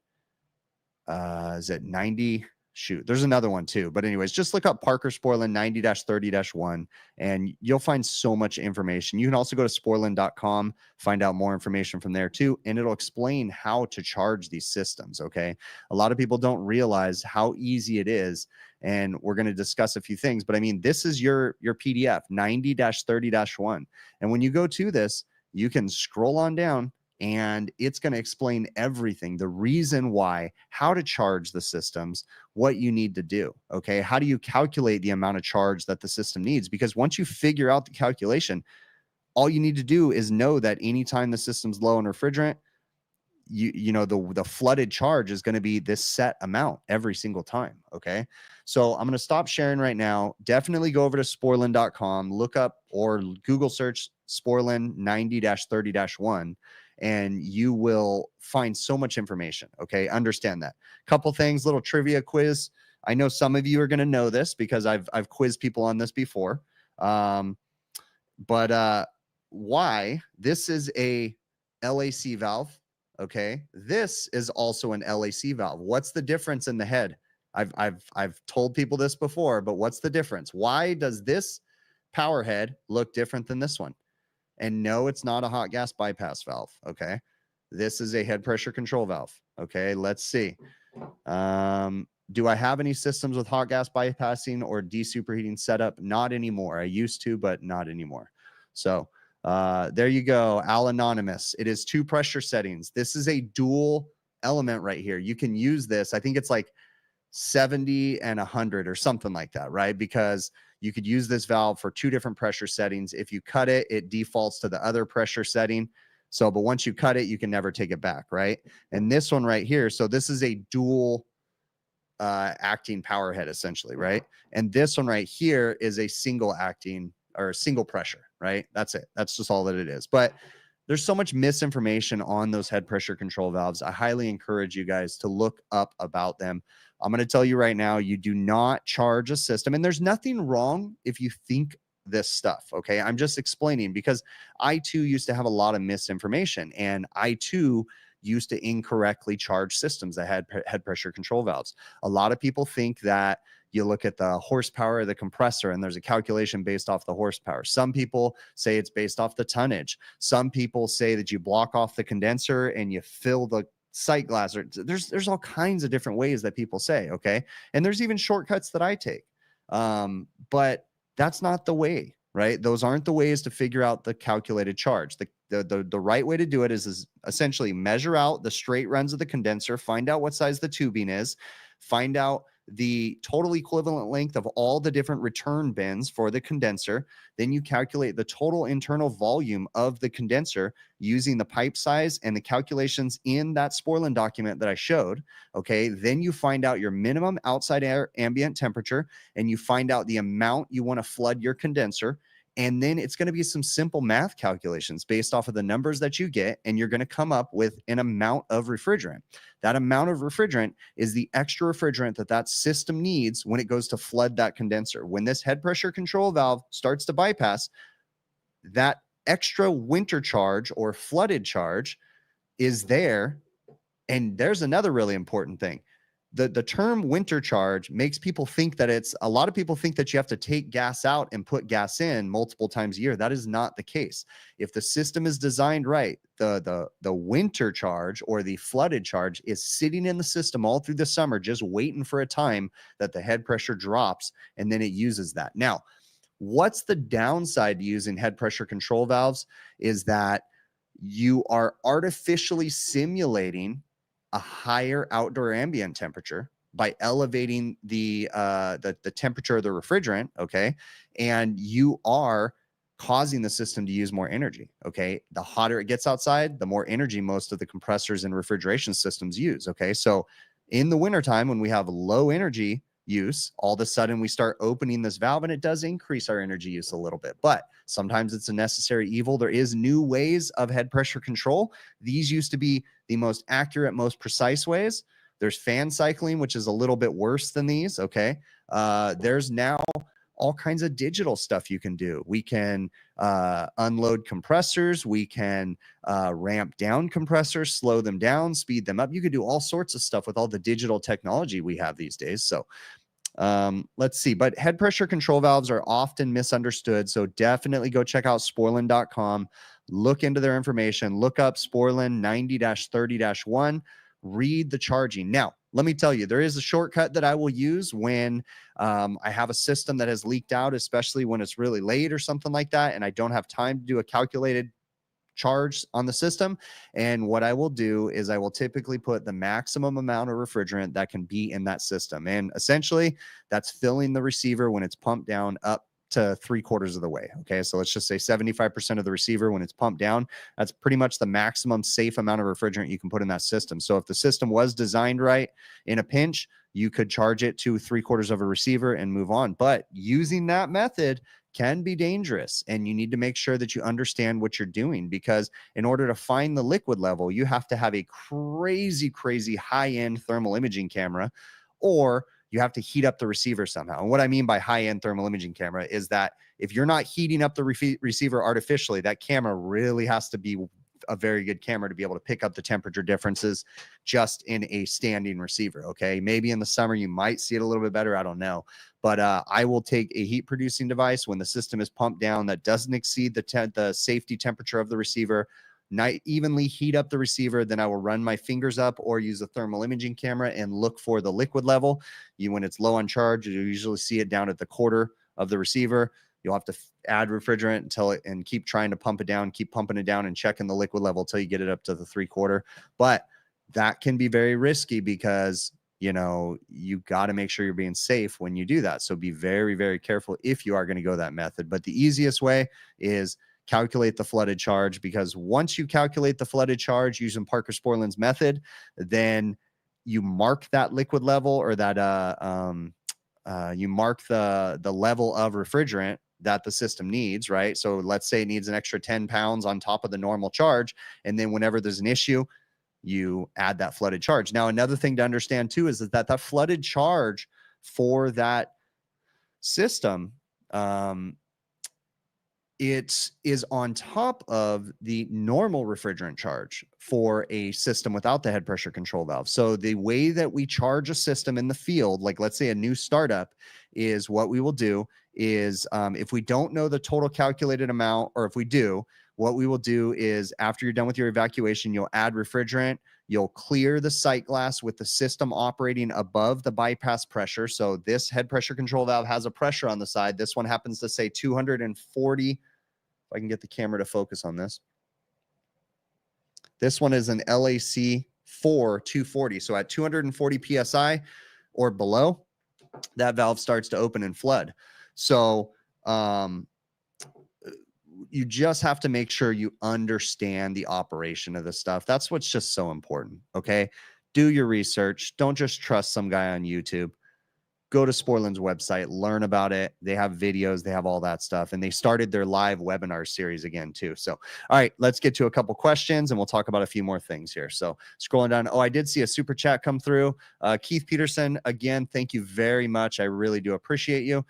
is it 90? Shoot, there's another one too. But anyways, just look up Parker Sporlan 90-30-1 and you'll find so much information. You can also go to sporlan.com, find out more information from there too, and it'll explain how to charge these systems, okay? A lot of people don't realize how easy it is, and we're going to discuss a few things, but I mean, this is your PDF, 90-30-1. And when you go to this, you can scroll on down, and it's going to explain everything, the reason why, how to charge the systems, what you need to do, okay? How do you calculate the amount of charge that the system needs? Because once you figure out the calculation, all you need to do is know that anytime the system's low on refrigerant, the flooded charge is going to be this set amount every single time, okay? So I'm going to stop sharing right now. Definitely go over to sporlan.com, look up or Google search Sporlan 90-30-1, and you will find so much information, okay? Understand that. Couple things, little trivia quiz. I know some of you are going to know this because I've quizzed people on this before. But why? This is a LAC valve. Okay, this is also an LAC valve. What's the difference in the head? I've told people this before, but what's the difference? Why does this power head look different than this one? And no, it's not a hot gas bypass valve. Okay, this is a head pressure control valve. Okay, let's see. Do I have any systems with hot gas bypassing or desuperheating setup? Not anymore. I used to, but not anymore. So there you go, Al Anonymous. It is 2 pressure settings. This is a dual element right here. You can use this. I think it's like 70 and 100 or something like that, right? Because you could use this valve for 2 different pressure settings. If you cut it, it defaults to the other pressure setting. So, but once you cut it, you can never take it back, right? And this one right here, so this is a dual acting power head essentially, right? And this one right here is a single acting or single pressure, right? That's it. That's just all that it is. But there's so much misinformation on those head pressure control valves. I highly encourage you guys to look up about them. I'm going to tell you right now, you do not charge a system, and there's nothing wrong if you think this stuff, okay? I'm just explaining because I too used to have a lot of misinformation, and I too used to incorrectly charge systems that had head pressure control valves. A lot of people think that you look at the horsepower of the compressor and there's a calculation based off the horsepower. Some people say it's based off the tonnage. Some people say that you block off the condenser and you fill the sight glass. There's all kinds of different ways that people say, okay? And there's even shortcuts that I take. But that's not the way, right? Those aren't the ways to figure out the calculated charge. The right way to do it is essentially measure out the straight runs of the condenser, find out what size the tubing is, find out the total equivalent length of all the different return bins for the condenser. Then you calculate the total internal volume of the condenser using the pipe size and the calculations in that Sporlan document that I showed. Okay, then you find out your minimum outside air ambient temperature, and you find out the amount you want to flood your condenser. And then it's going to be some simple math calculations based off of the numbers that you get, and you're going to come up with an amount of refrigerant. That amount of refrigerant is the extra refrigerant that that system needs when it goes to flood that condenser. When this head pressure control valve starts to bypass, that extra winter charge or flooded charge is there. And there's another really important thing. The term winter charge makes people think that a lot of people think that you have to take gas out and put gas in multiple times a year. That is not the case. If the system is designed right, the winter charge or the flooded charge is sitting in the system all through the summer, just waiting for a time that the head pressure drops, and then it uses that. Now, what's the downside to using head pressure control valves is that you are artificially simulating a higher outdoor ambient temperature by elevating the temperature of the refrigerant, okay? And you are causing the system to use more energy, okay? The hotter it gets outside, the more energy most of the compressors and refrigeration systems use, okay? So in the wintertime, when we have low energy use, all of a sudden we start opening this valve and it does increase our energy use a little bit, but sometimes it's a necessary evil. There is new ways of head pressure control. These used to be the most accurate, most precise ways. There's fan cycling, which is a little bit worse than these, okay? There's now all kinds of digital stuff you can do. We can unload compressors. We can ramp down compressors, slow them down, speed them up. You could do all sorts of stuff with all the digital technology we have these days. So let's see. But head pressure control valves are often misunderstood. So definitely go check out sporlan.com. Look into their information. Look up Sporlan 90-30-1. Read the charging. Now, let me tell you, there is a shortcut that I will use when I have a system that has leaked out, especially when it's really late or something like that, and I don't have time to do a calculated charge on the system. And what I will do is I will typically put the maximum amount of refrigerant that can be in that system. And essentially, that's filling the receiver when it's pumped down up to 3/4 of the way. Okay, so let's just say 75% of the receiver when it's pumped down. That's pretty much the maximum safe amount of refrigerant you can put in that system. So if the system was designed right in a pinch, you could charge it to 3/4 of a receiver and move on. But using that method can be dangerous, and you need to make sure that you understand what you're doing, because in order to find the liquid level, you have to have a crazy high-end thermal imaging camera, or you have to heat up the receiver somehow. And what I mean by high-end thermal imaging camera is that if you're not heating up the receiver artificially, that camera really has to be a very good camera to be able to pick up the temperature differences just in a standing receiver. Okay, maybe in the summer you might see it a little bit better, I don't know. But I will take a heat producing device when the system is pumped down that doesn't exceed the safety temperature of the receiver, evenly heat up the receiver. Then I will run my fingers up or use a thermal imaging camera and look for the liquid level. When it's low on charge, you usually see it down at the quarter of the receiver. You'll have to add refrigerant and keep trying to pump it down, keep pumping it down and checking the liquid level until you get it up to the 3/4. But that can be very risky because, you got to make sure you're being safe when you do that. So be very careful if you are going to go that method. But the easiest way is calculate the flooded charge, because once you calculate the flooded charge using Parker Sporlan's method, then you mark that liquid level, or that you mark the level of refrigerant that the system needs, right? So let's say it needs an extra 10 pounds on top of the normal charge. And then whenever there's an issue, you add that flooded charge. Now, another thing to understand too is that flooded charge for that system, it is on top of the normal refrigerant charge for a system without the head pressure control valve. So the way that we charge a system in the field, like let's say a new startup, is what we will do is if we don't know the total calculated amount, or if we do, what we will do is after you're done with your evacuation, you'll add refrigerant. You'll clear the sight glass with the system operating above the bypass pressure. So this head pressure control valve has a pressure on the side. This one happens to say 240. If I can get the camera to focus on this. This one is an LAC 240. So at 240 PSI or below, that valve starts to open and flood. So you just have to make sure you understand the operation of this stuff. That's what's just so important. Okay. Do your research. Don't just trust some guy on YouTube. go to Sporland's website, learn about it. They have videos, they have all that stuff. And they started their live webinar series again too. So, all right, let's get to a couple questions and we'll talk about a few more things here. So scrolling down. Oh, I did see a super chat come through. Keith Peterson, again, thank you very much. I really do appreciate you.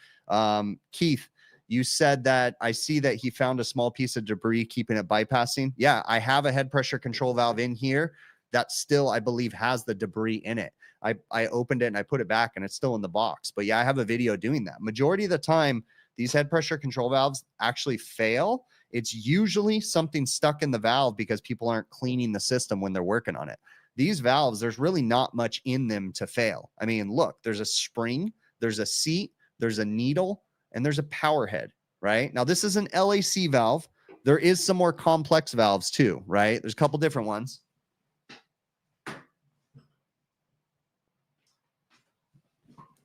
Keith, you said that I see that he found a small piece of debris keeping it bypassing. Yeah, I have a head pressure control valve in here that still, I believe, has the debris in it. I opened it and I put it back and it's still in the box. But yeah, I have a video doing that. Majority of the time, these head pressure control valves actually fail. It's usually something stuck in the valve because people aren't cleaning the system when they're working on it. These valves, there's really not much in them to fail. I mean, look, there's a spring, there's a seat, there's a needle, and there's a power head, right? Now, this is an LAC valve. There is some more complex valves too, right? There's a couple different ones.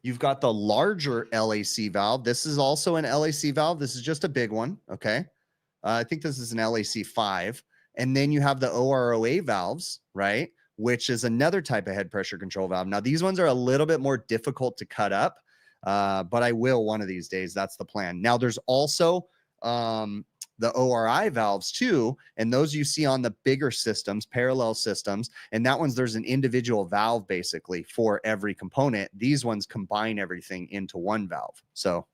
You've got the larger LAC valve. This is also an LAC valve. This is just a big one, okay? I think this is an LAC 5. And then you have the OROA valves, right? Which is another type of head pressure control valve. Now, these ones are a little bit more difficult to cut up, but I will one of these days. That's the plan. Now, there's also the ORI valves too, and those you see on the bigger systems, parallel systems, and that one's there's an individual valve basically for every component. These ones combine everything into one valve. So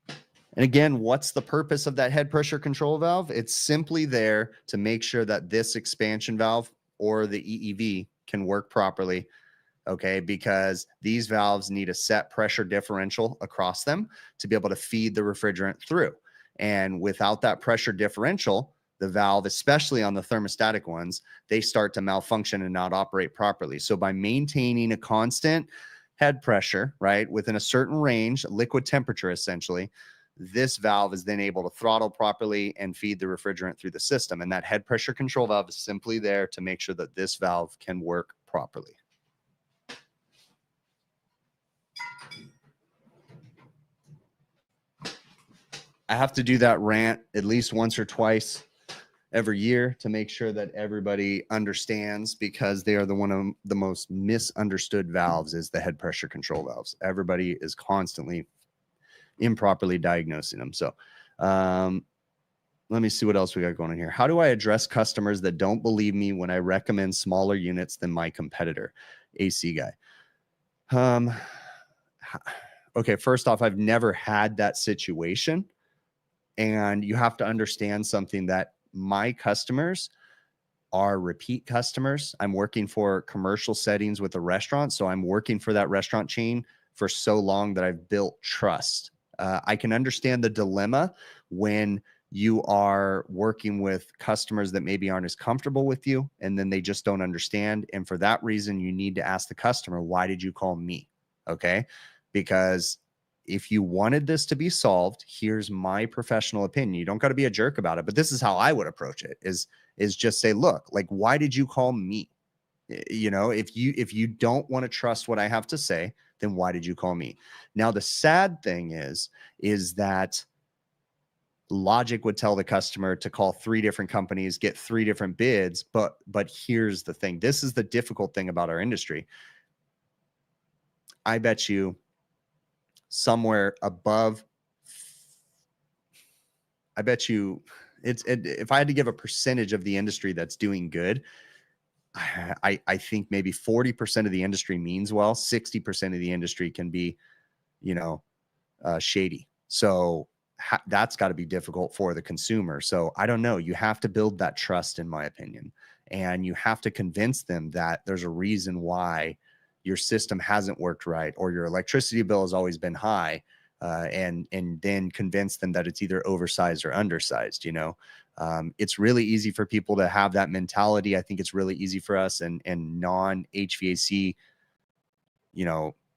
and again, what's the purpose of that head pressure control valve? It's simply there to make sure that this expansion valve or the EEV can work properly. Okay, because these valves need a set pressure differential across them to be able to feed the refrigerant through. And without that pressure differential, the valve, especially on the thermostatic ones, they start to malfunction and not operate properly. So by maintaining a constant head pressure, right, within a certain range, liquid temperature essentially, this valve is then able to throttle properly and feed the refrigerant through the system. And that head pressure control valve is simply there to make sure that this valve can work properly. I have to do that rant at least once or twice every year to make sure that everybody understands, because they are one of the most misunderstood valves is the head pressure control valves. Everybody is constantly improperly diagnosing them. So let me see what else we got going on here. How do I address customers that don't believe me when I recommend smaller units than my competitor? AC guy. Okay, first off, I've never had that situation. And you have to understand something, that my customers are repeat customers. I'm working for commercial settings with a restaurant. So I'm working for that restaurant chain for so long that I've built trust. I can understand the dilemma when you are working with customers that maybe aren't as comfortable with you, and then they just don't understand. And for that reason, you need to ask the customer, why did you call me? Okay, because if you wanted this to be solved, here's my professional opinion. You don't got to be a jerk about it, but this is how I would approach it, is just say, look, like, why did you call me? You know, if you don't want to trust what I have to say, then why did you call me? Now, the sad thing is that logic would tell the customer to call 3 different companies, get 3 different bids. But here's the thing. This is the difficult thing about our industry. I bet you somewhere above, I bet you if I had to give a percentage of the industry that's doing good, I think maybe 40% of the industry means well, 60% of the industry can be, shady. So that's got to be difficult for the consumer. So I don't know. You have to build that trust, in my opinion, and you have to convince them that there's a reason why your system hasn't worked right, or your electricity bill has always been high, and then convince them that it's either oversized or undersized. It's really easy for people to have that mentality. I think it's really easy for us and non-HVAC,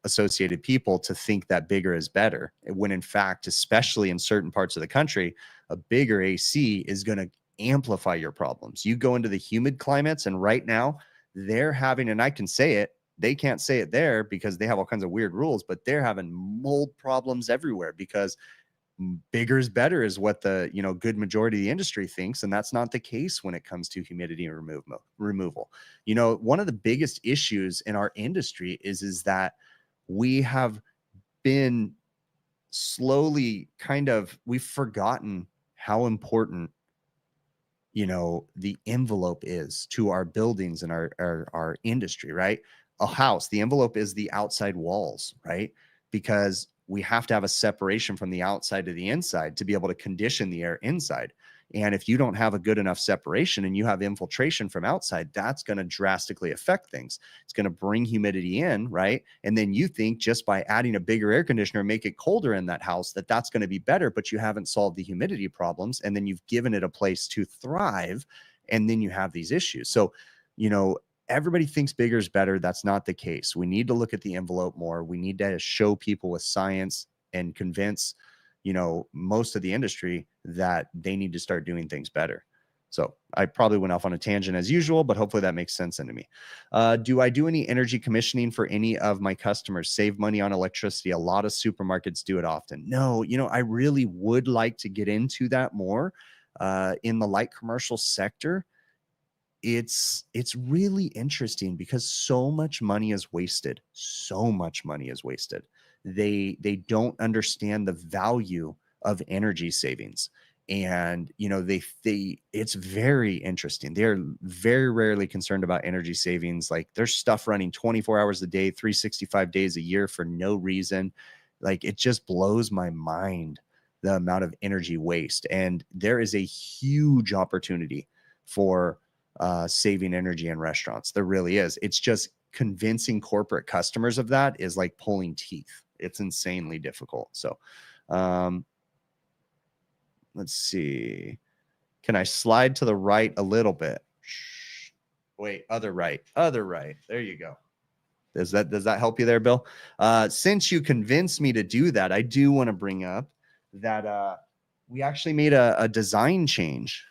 associated people to think that bigger is better, when in fact, especially in certain parts of the country, a bigger AC is going to amplify your problems. You go into the humid climates, and right now they're having, and I can say it, they can't say it there because they have all kinds of weird rules, but they're having mold problems everywhere because bigger is better is what the, good majority of the industry thinks. And that's not the case when it comes to humidity removal. One of the biggest issues in our industry is that we have been slowly we've forgotten how important the envelope is to our buildings and our industry, right? A house, the envelope is the outside walls, right? Because we have to have a separation from the outside to the inside to be able to condition the air inside. And if you don't have a good enough separation and you have infiltration from outside, that's going to drastically affect things. It's going to bring humidity in, right? And then you think just by adding a bigger air conditioner, make it colder in that house, that's going to be better, but you haven't solved the humidity problems. And then you've given it a place to thrive. And then you have these issues. So, everybody thinks bigger is better. That's not the case. We need to look at the envelope more. We need to show people with science and convince most of the industry that they need to start doing things better. So I probably went off on a tangent as usual, but hopefully that makes sense into me. Do I do any energy commissioning for any of my customers? Save money on electricity. A lot of supermarkets do it often. No, I really would like to get into that more in the light commercial sector. It's really interesting because so much money is wasted. They don't understand the value of energy savings. And, it's very interesting. They're very rarely concerned about energy savings. Like there's stuff running 24 hours a day, 365 days a year for no reason. Like it just blows my mind, the amount of energy waste. And there is a huge opportunity for saving energy in restaurants. There really is. It's just convincing corporate customers of that is like pulling teeth. It's insanely difficult. So let's see. Can I slide to the right a little bit? Wait, other right. There you go. Does that help you there, Bill? Since you convinced me to do that, I do want to bring up that we actually made a design change.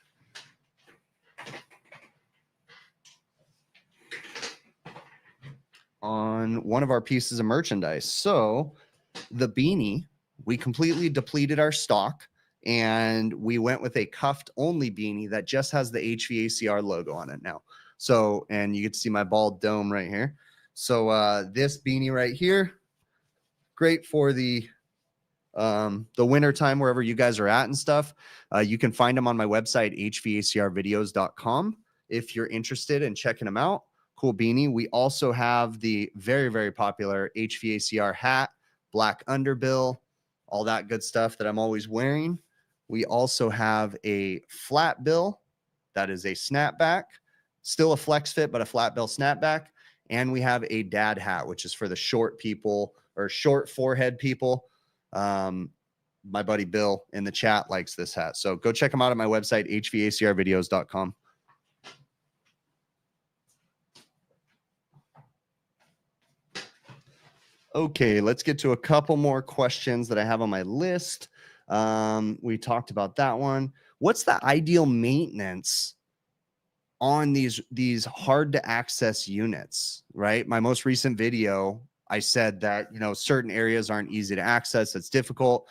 On one of our pieces of merchandise. So the beanie, we completely depleted our stock and we went with a cuffed only beanie that just has the HVACR logo on it now. So, and you get to see my bald dome right here. So this beanie right here, great for the winter time, wherever you guys are at and stuff. You can find them on my website, hvacrvideos.com. If you're interested in checking them out. Cool beanie. We also have the very, very popular HVACR hat, black underbill, all that good stuff that I'm always wearing. We also have a flat bill that is a snapback, still a flex fit, but a flat bill snapback. And we have a dad hat, which is for the short people or short forehead people. My buddy Bill in the chat likes this hat. So go check him out at my website, hvacrvideos.com. Okay, let's get to a couple more questions that I have on my list. We talked about that one. What's the ideal maintenance on these hard to access units, right? My most recent video, I said that, certain areas aren't easy to access. It's difficult.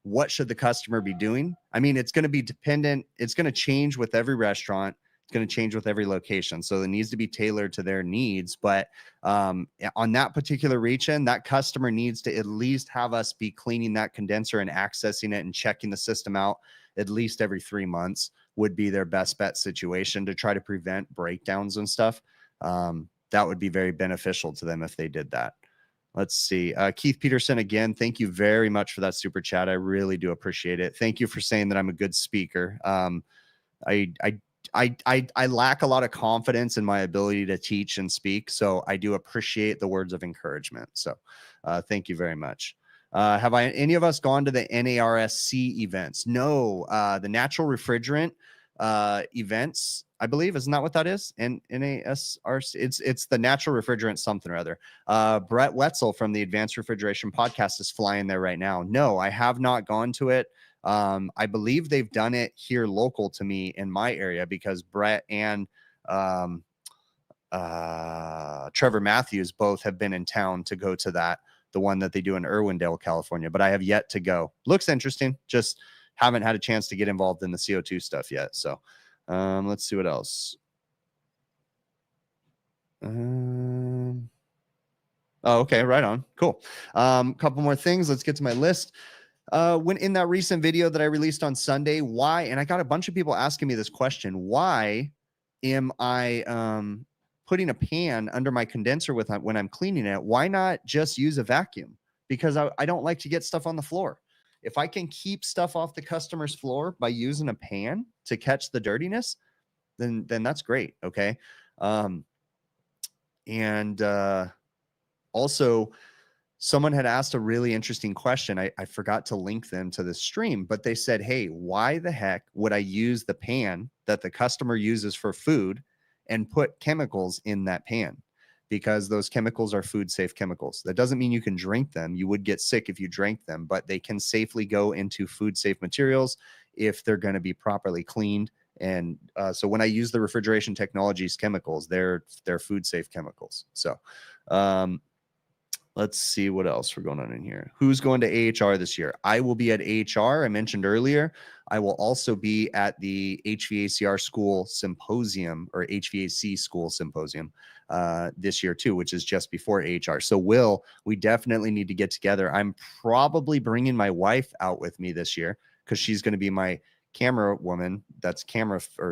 What should the customer be doing? I mean, it's going to be dependent. It's going to change with every restaurant. It's going to change with every location. So it needs to be tailored to their needs. But on that particular region, that customer needs to at least have us be cleaning that condenser and accessing it and checking the system out at least every 3 months would be their best bet situation to try to prevent breakdowns and stuff. That would be very beneficial to them if they did that. Let's see. Keith Peterson, again, thank you very much for that super chat. I really do appreciate it. Thank you for saying that I'm a good speaker. I lack a lot of confidence in my ability to teach and speak, so I do appreciate the words of encouragement. So thank you very much. Have any of us gone to the NARSC events? No, the natural refrigerant events, I believe. Isn't that what that is? NASRC. It's the natural refrigerant something or other. Brett Wetzel from the Advanced Refrigeration Podcast is flying there right now. No, I have not gone to it. I believe they've done it here local to me in my area because Brett and Trevor Matthews both have been in town to go to that the one that they do in Irwindale, California, but I have yet to go. Looks interesting. Just haven't had a chance to get involved in the CO2 stuff yet. So let's see what else. Oh, okay, right on. Cool. Couple more things. Let's get to my list. When in that recent video that I released on Sunday, why, and I got a bunch of people asking me this question, why am I putting a pan under my condenser when I'm cleaning it? Why not just use a vacuum? Because I don't like to get stuff on the floor. If I can keep stuff off the customer's floor by using a pan to catch the dirtiness, then that's great. Okay. Also, someone had asked a really interesting question. I forgot to link them to the stream, but they said, hey, why the heck would I use the pan that the customer uses for food and put chemicals in that pan? Because those chemicals are food safe chemicals. That doesn't mean you can drink them. You would get sick if you drank them, but they can safely go into food safe materials if they're going to be properly cleaned. And so when I use the refrigeration technologies chemicals, they're food safe chemicals. So let's see what else we're going on in here. Who's going to AHR this year? I will be at AHR. I mentioned earlier. I will also be at the HVACR school symposium or HVAC school symposium this year too, which is just before AHR. So we definitely need to get together. I'm probably bringing my wife out with me this year because she's going to be my camera woman that's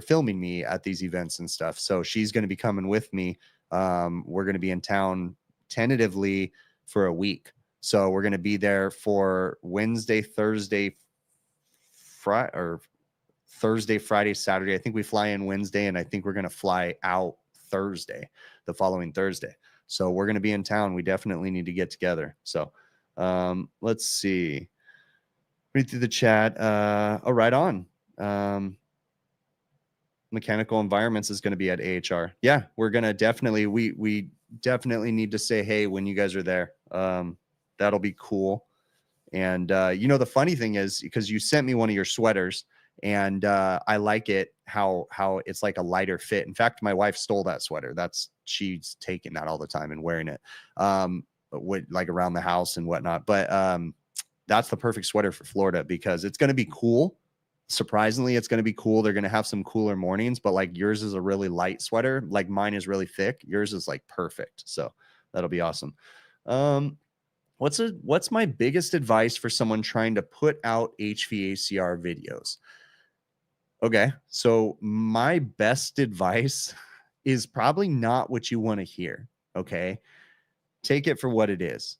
filming me at these events and stuff. So she's going to be coming with me. We're going to be in town tentatively for a week. So we're going to be there for Wednesday, Thursday, Friday, Saturday. I think we fly in Wednesday and I think we're going to fly out Thursday, the following Thursday. So we're going to be in town. We definitely need to get together. So let's see. Read through the chat. Oh, right on. Mechanical Environments is going to be at AHR. Yeah, we're going to definitely, we definitely need to say, hey, when you guys are there, that'll be cool. And, the funny thing is because you sent me one of your sweaters and I like it, how it's like a lighter fit. In fact, my wife stole that sweater. She's taking that all the time and wearing it like around the house and whatnot. But that's the perfect sweater for Florida because it's going to be cool. Surprisingly, it's going to be cool. They're going to have some cooler mornings, but like yours is a really light sweater. Like mine is really thick. Yours is like perfect. So that'll be awesome. What's my biggest advice for someone trying to put out HVACR videos? Okay. So my best advice is probably not what you want to hear. Okay. Take it for what it is.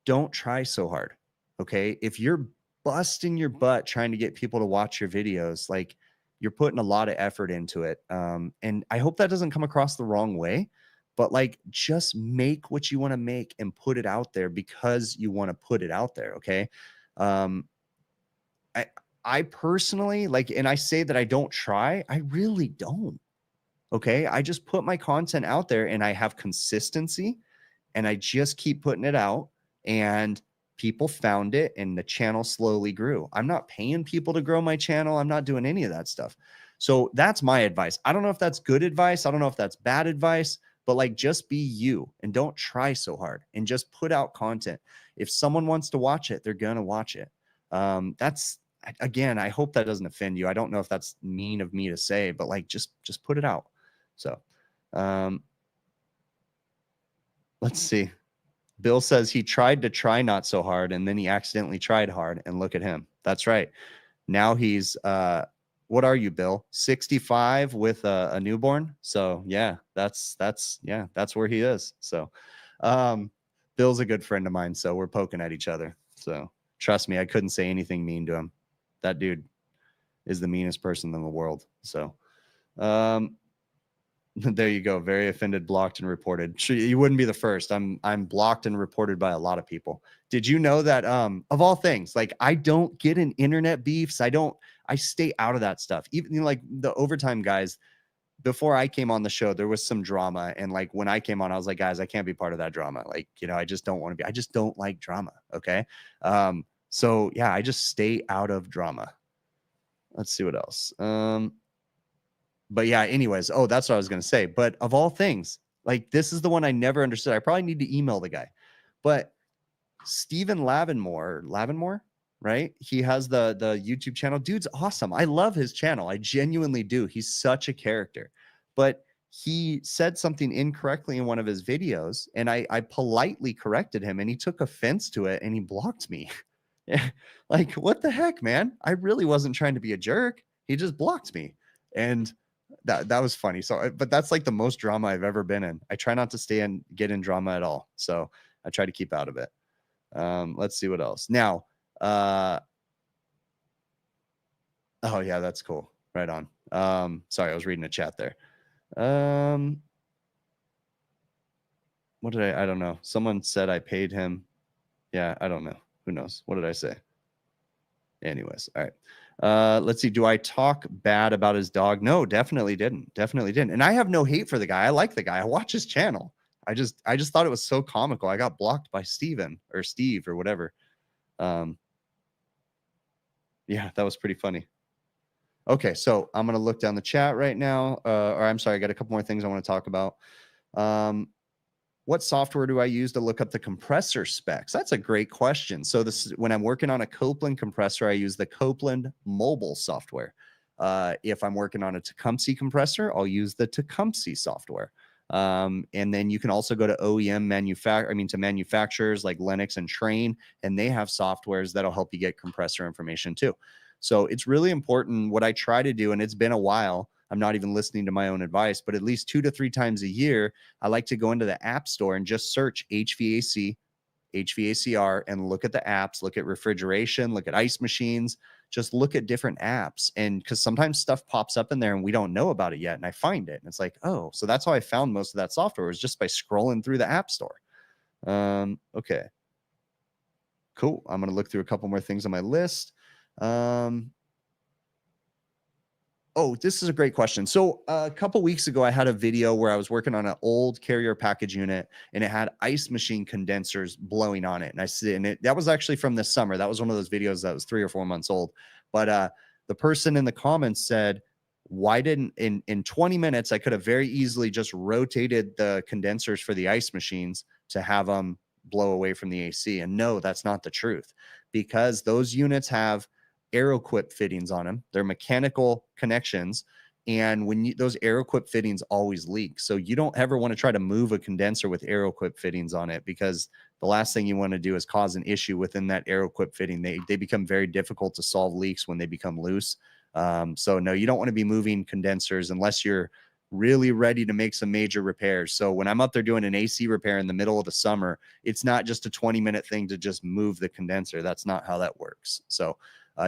Don't try so hard. Okay. If you're busting your butt trying to get people to watch your videos, like you're putting a lot of effort into it. And I hope that doesn't come across the wrong way, but like just make what you want to make and put it out there because you want to put it out there. Okay. I personally like, and I say that I don't try, I really don't. Okay. I just put my content out there and I have consistency and I just keep putting it out and people found it and the channel slowly grew. I'm not paying people to grow my channel. I'm not doing any of that stuff. So that's my advice. I don't know if that's good advice. I don't know if that's bad advice, but like just be you and don't try so hard and just put out content. If someone wants to watch it, they're going to watch it. That's, again, I hope that doesn't offend you. I don't know if that's mean of me to say, but like just put it out. So let's see. Bill says he tried to try not so hard and then he accidentally tried hard and look at him. That's right. Now he's what are you, Bill? 65 with a newborn. So yeah, that's where he is. So Bill's a good friend of mine, so we're poking at each other. So trust me, I couldn't say anything mean to him. That dude is the meanest person in the world. So there you go. Very offended, blocked, and reported. You wouldn't be the first. I'm blocked and reported by a lot of people. Did you know that of all things, like I don't get in internet beefs. I stay out of that stuff. Even like the overtime guys, before I came on the show, there was some drama. And like when I came on, I was like, guys, I can't be part of that drama. Like, I just don't want to be. I just don't like drama. Okay. So yeah, I just stay out of drama. Let's see what else. But yeah, anyways, that's what I was going to say. But of all things, like this is the one I never understood. I probably need to email the guy. But Stephen Lavenmore, right? He has the YouTube channel. Dude's awesome. I love his channel. I genuinely do. He's such a character. But he said something incorrectly in one of his videos, and I politely corrected him, and he took offense to it, and he blocked me. Like, what the heck, man? I really wasn't trying to be a jerk. He just blocked me. And that was funny. So, but that's like the most drama I've ever been in. I try not to get in drama at all. So I try to keep out of it. Let's see what else. Now, oh yeah, that's cool. Right on. Sorry, I was reading a chat there. What did I don't know. Someone said I paid him. Yeah, I don't know. Who knows? What did I say? Anyways, all right. Let's see. Do I talk bad about his dog? No, definitely didn't. Definitely didn't. And I have no hate for the guy. I like the guy. I watch his channel. I just thought it was so comical. I got blocked by Steve or whatever. Yeah, that was pretty funny. Okay, so I'm gonna look down the chat right now. Or I'm sorry, I got a couple more things I want to talk about. What software do I use to look up the compressor specs? That's a great question. So this is when I'm working on a Copeland compressor, I use the Copeland mobile software. If I'm working on a Tecumseh compressor, I'll use the Tecumseh software. And then you can also go to OEM manufacturers like Lennox and Trane, and they have softwares that'll help you get compressor information too. So it's really important. What I try to do, and it's been a while, I'm not even listening to my own advice, but at least 2 to 3 times a year, I like to go into the app store and just search HVAC, HVACR, and look at the apps, look at refrigeration, look at ice machines, just look at different apps. And because sometimes stuff pops up in there and we don't know about it yet. And I find it and it's like, oh, so that's how I found most of that software, was just by scrolling through the app store. Okay, cool. I'm going to look through a couple more things on my list. Oh, this is a great question. So a couple weeks ago, I had a video where I was working on an old Carrier package unit, and it had ice machine condensers blowing on it. And I see, and that was actually from this summer. That was one of those videos that was 3 or 4 months old. But the person in the comments said, why didn't in 20 minutes, I could have very easily just rotated the condensers for the ice machines to have them blow away from the AC. And no, that's not the truth, because those units have AeroQuip fittings on them. They're mechanical connections. And when those AeroQuip fittings always leak. So you don't ever want to try to move a condenser with AeroQuip fittings on it, because the last thing you want to do is cause an issue within that AeroQuip fitting. They become very difficult to solve leaks when they become loose. So no, you don't want to be moving condensers unless you're really ready to make some major repairs. So when I'm up there doing an AC repair in the middle of the summer, it's not just a 20-minute thing to just move the condenser. That's not how that works. So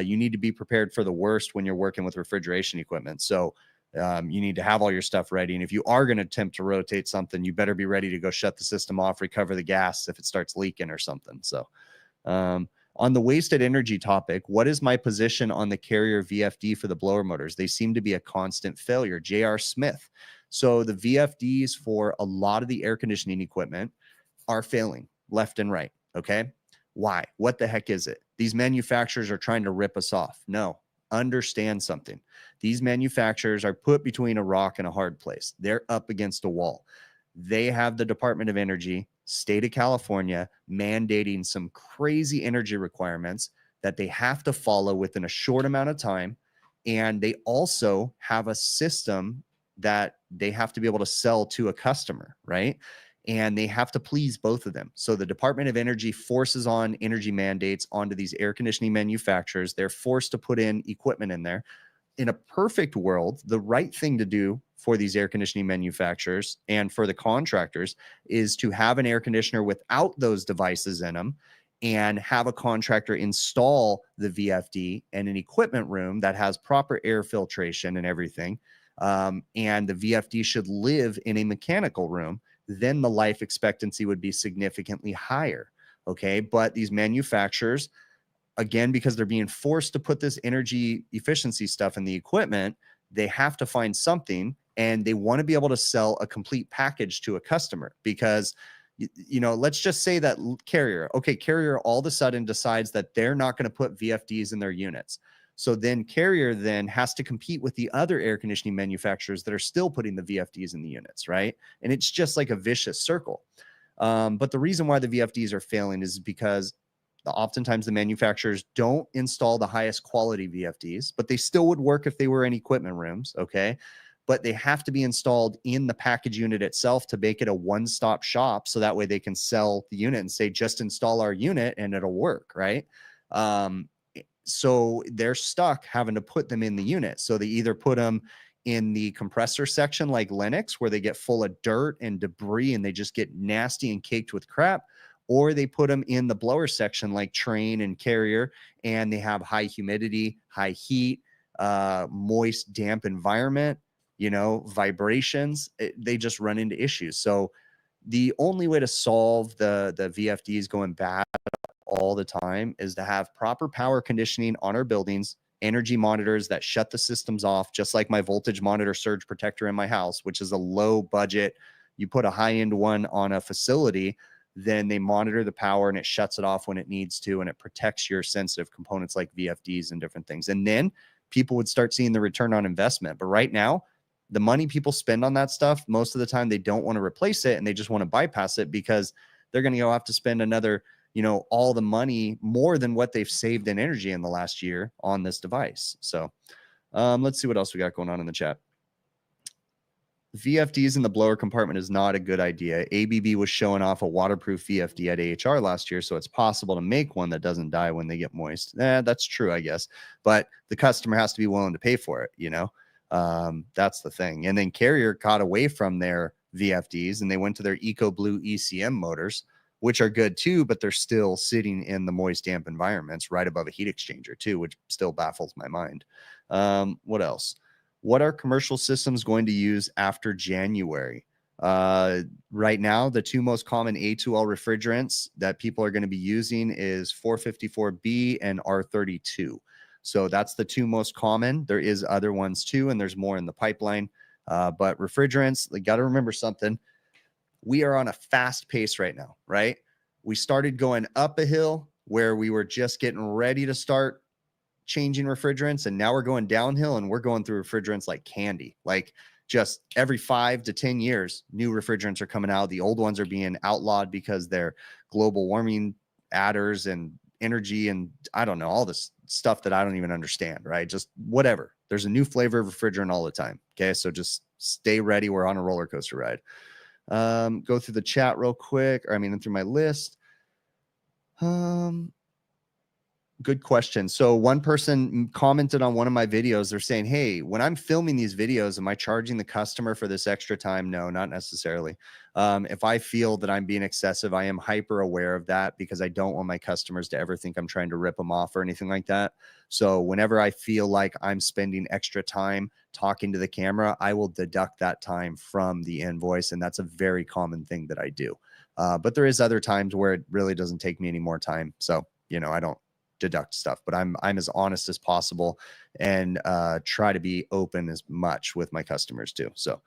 you need to be prepared for the worst when you're working with refrigeration equipment. So you need to have all your stuff ready. And if you are going to attempt to rotate something, you better be ready to go shut the system off, recover the gas if it starts leaking or something. So on the wasted energy topic, what is my position on the Carrier VFD for the blower motors? They seem to be a constant failure. J.R. Smith. So the VFDs for a lot of the air conditioning equipment are failing left and right. Okay. Why? What the heck is it? These manufacturers are trying to rip us off. No, understand something. These manufacturers are put between a rock and a hard place. They're up against a wall. They have the Department of Energy, state of California, mandating some crazy energy requirements that they have to follow within a short amount of time. And they also have a system that they have to be able to sell to a customer, right? And they have to please both of them. So the Department of Energy forces on energy mandates onto these air conditioning manufacturers. They're forced to put in equipment in there. In a perfect world, the right thing to do for these air conditioning manufacturers and for the contractors is to have an air conditioner without those devices in them, and have a contractor install the VFD in an equipment room that has proper air filtration and everything. And the VFD should live in a mechanical room. Then the life expectancy would be significantly higher. Okay. But these manufacturers, again, because they're being forced to put this energy efficiency stuff in the equipment, they have to find something, and they want to be able to sell a complete package to a customer. Because, you know, let's just say that Carrier all of a sudden decides that they're not going to put VFDs in their units. So then Carrier then has to compete with the other air conditioning manufacturers that are still putting the VFDs in the units, right? And it's just like a vicious circle. But the reason why the VFDs are failing is because oftentimes the manufacturers don't install the highest quality VFDs, but they still would work if they were in equipment rooms, okay? But they have to be installed in the package unit itself to make it a one-stop shop, so that way they can sell the unit and say, just install our unit and it'll work, right? So they're stuck having to put them in the unit. So they either put them in the compressor section like Linux, where they get full of dirt and debris and they just get nasty and caked with crap, or they put them in the blower section like Train and Carrier, and they have high humidity, high heat, moist, damp environment, vibrations. They just run into issues. So the only way to solve the VFDs going bad all the time is to have proper power conditioning on our buildings, energy monitors that shut the systems off, just like my voltage monitor surge protector in my house, which is a low budget. You put a high end one on a facility, then they monitor the power and it shuts it off when it needs to, and it protects your sensitive components like VFDs and different things. And then people would start seeing the return on investment. But right now, the money people spend on that stuff, most of the time they don't want to replace it and they just want to bypass it, because they're going to go have to spend another, all the money, more than what they've saved in energy in the last year on this device. So let's see what else we got going on in the chat. VFDs in the blower compartment is not a good idea. ABB was showing off a waterproof VFD at AHR last year, so it's possible to make one that doesn't die when they get moist. That's true, I guess. But the customer has to be willing to pay for it, That's the thing. And then Carrier got away from their VFDs and they went to their EcoBlue ECM motors, which are good too, but they're still sitting in the moist, damp environments right above a heat exchanger too, which still baffles my mind. What else? What are commercial systems going to use after January? Right now, the two most common A2L refrigerants that people are going to be using is 454B and R32. So that's the two most common. There is other ones too, and there's more in the pipeline. But refrigerants, they got to remember something. We are on a fast pace right now, right? We started going up a hill where we were just getting ready to start changing refrigerants, and now we're going downhill and we're going through refrigerants like candy. Like just every 5 to 10 years, new refrigerants are coming out. The old ones are being outlawed because they're global warming adders and energy and I don't know, all this stuff that I don't even understand, right? Just whatever. There's a new flavor of refrigerant all the time. Okay, so just stay ready. We're on a roller coaster ride. Go through the chat real quick, through my list. Good question. So one person commented on one of my videos. They're saying, hey, when I'm filming these videos, am I charging the customer for this extra time? No, not necessarily. If I feel that I'm being excessive, I am hyper aware of that, because I don't want my customers to ever think I'm trying to rip them off or anything like that. So whenever I feel like I'm spending extra time talking to the camera, I will deduct that time from the invoice. And that's a very common thing that I do. But there is other times where it really doesn't take me any more time. So, I don't deduct stuff, but I'm as honest as possible and try to be open as much with my customers too. So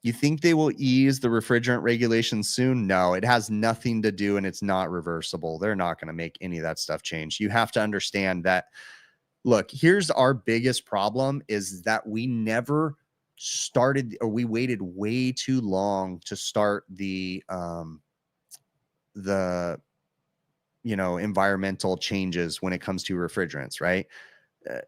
you think they will ease the refrigerant regulations soon? No, it has nothing to do, and it's not reversible. They're not going to make any of that stuff change. You have to understand that, look, here's our biggest problem is that we never started, or we waited way too long to start the environmental changes when it comes to refrigerants, right?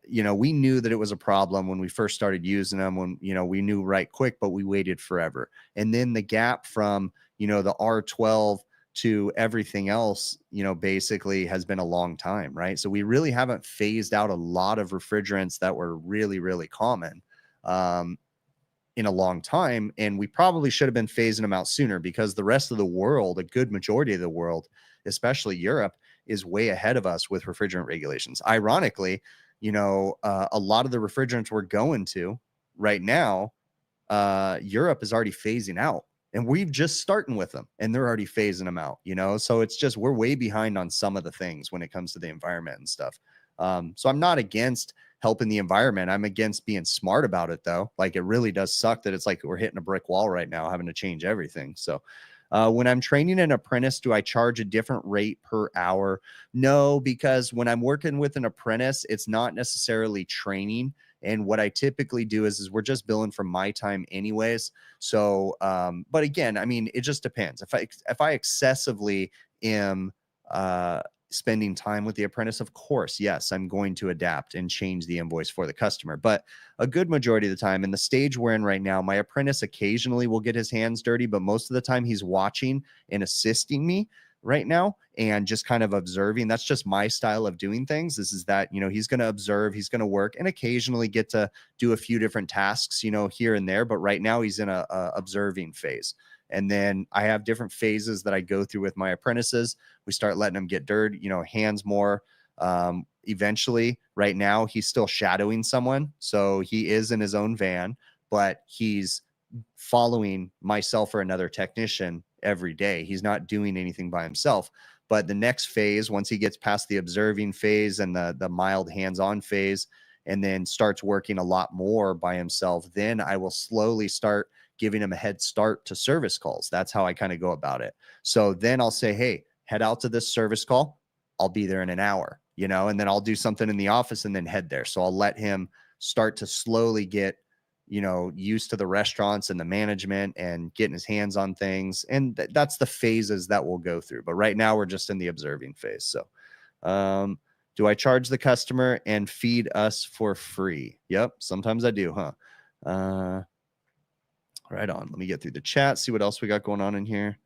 We knew that it was a problem when we first started using them, when, we knew right quick, but we waited forever. And then the gap from, the R12 to everything else, basically has been a long time, right? So we really haven't phased out a lot of refrigerants that were really, really common in a long time. And we probably should have been phasing them out sooner, because the rest of the world, a good majority of the world, especially Europe, is way ahead of us with refrigerant regulations. Ironically, a lot of the refrigerants we're going to right now, Europe is already phasing out, and we've just starting with them and they're already phasing them out, so it's just, we're way behind on some of the things when it comes to the environment and stuff. So I'm not against helping the environment. I'm against being smart about it though. Like, it really does suck that it's like we're hitting a brick wall right now, having to change everything. So when I'm training an apprentice, do I charge a different rate per hour? No, because when I'm working with an apprentice, it's not necessarily training. And what I typically do is we're just billing for my time anyways. So, but again, I mean, it just depends. If I excessively am spending time with the apprentice, of course, yes, I'm going to adapt and change the invoice for the customer. But a good majority of the time, in the stage we're in right now, my apprentice occasionally will get his hands dirty, but most of the time he's watching and assisting me right now and just kind of observing. That's just my style of doing things. This is that, you know, he's going to observe, he's going to work, and occasionally get to do a few different tasks, you know, here and there. But right now he's in a observing phase. And then I have different phases that I go through with my apprentices. We start letting them get dirty, you know, hands more. Eventually, right now, he's still shadowing someone. So he is in his own van, but he's following myself or another technician every day. He's not doing anything by himself. But the next phase, once he gets past the observing phase and the mild hands-on phase, and then starts working a lot more by himself, then I will slowly start giving him a head start to service calls. That's how I kind of go about it. So then I'll say, hey, head out to this service call. I'll be there in an hour, you know, and then I'll do something in the office and then head there. So I'll let him start to slowly get, you know, used to the restaurants and the management and getting his hands on things. And that's the phases that we'll go through. But right now we're just in the observing phase. So, do I charge the customer and feed us for free? Yep. Sometimes I do, huh? Right on. Let me get through the chat, see what else we got going on in here.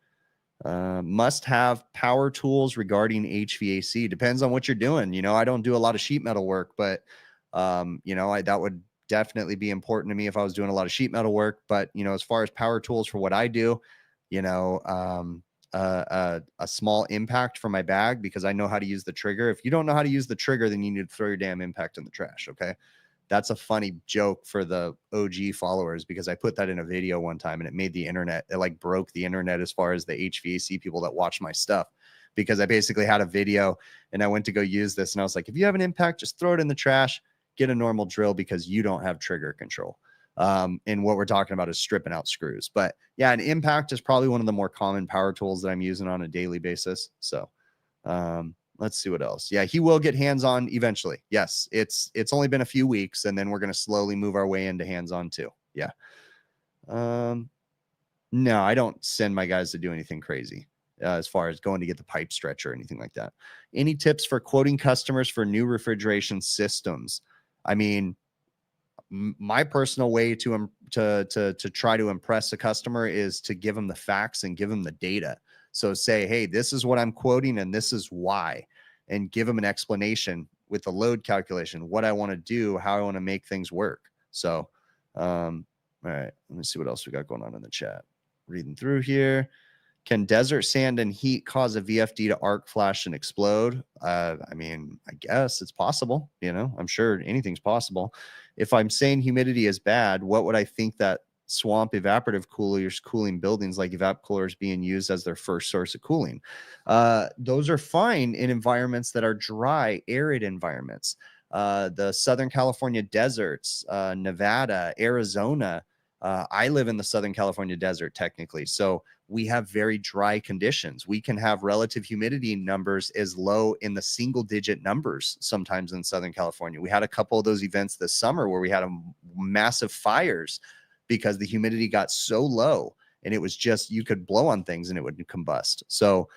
Must have power tools regarding HVAC. Depends on what you're doing. You know, I don't do a lot of sheet metal work, but, you know, that would definitely be important to me if I was doing a lot of sheet metal work. But, you know, as far as power tools for what I do, you know, a small impact for my bag, because I know how to use the trigger. If you don't know how to use the trigger, then you need to throw your damn impact in the trash. Okay. That's a funny joke for the OG followers, because I put that in a video one time and it made the internet, it like broke the internet as far as the HVAC people that watch my stuff, because I basically had a video and I went to go use this and I was like, if you have an impact, just throw it in the trash, get a normal drill, because you don't have trigger control. And what we're talking about is stripping out screws. But yeah, an impact is probably one of the more common power tools that I'm using on a daily basis. So, let's see what else. Yeah, he will get hands-on eventually. Yes, it's only been a few weeks, and then we're going to slowly move our way into hands-on too. Yeah. No, I don't send my guys to do anything crazy as far as going to get the pipe stretch or anything like that. Any tips for quoting customers for new refrigeration systems? I mean, my personal way to try to impress a customer is to give them the facts and give them the data. So say, hey, this is what I'm quoting and this is why, and give them an explanation with the load calculation, what I want to do, how I want to make things work. So, all right, let me see what else we got going on in the chat. Reading through here. Can desert sand and heat cause a VFD to arc flash and explode? I mean, I guess it's possible. You know, I'm sure anything's possible. If I'm saying humidity is bad, what would I think that swamp evaporative coolers cooling buildings like evap coolers being used as their first source of cooling? Those are fine in environments that are dry, arid environments. The Southern California deserts, Nevada, Arizona. I live in the Southern California desert, technically. So we have very dry conditions. We can have relative humidity numbers as low in the single digit numbers sometimes in Southern California. We had a couple of those events this summer where we had massive fires because the humidity got so low, and it was just, you could blow on things and it would combust. So,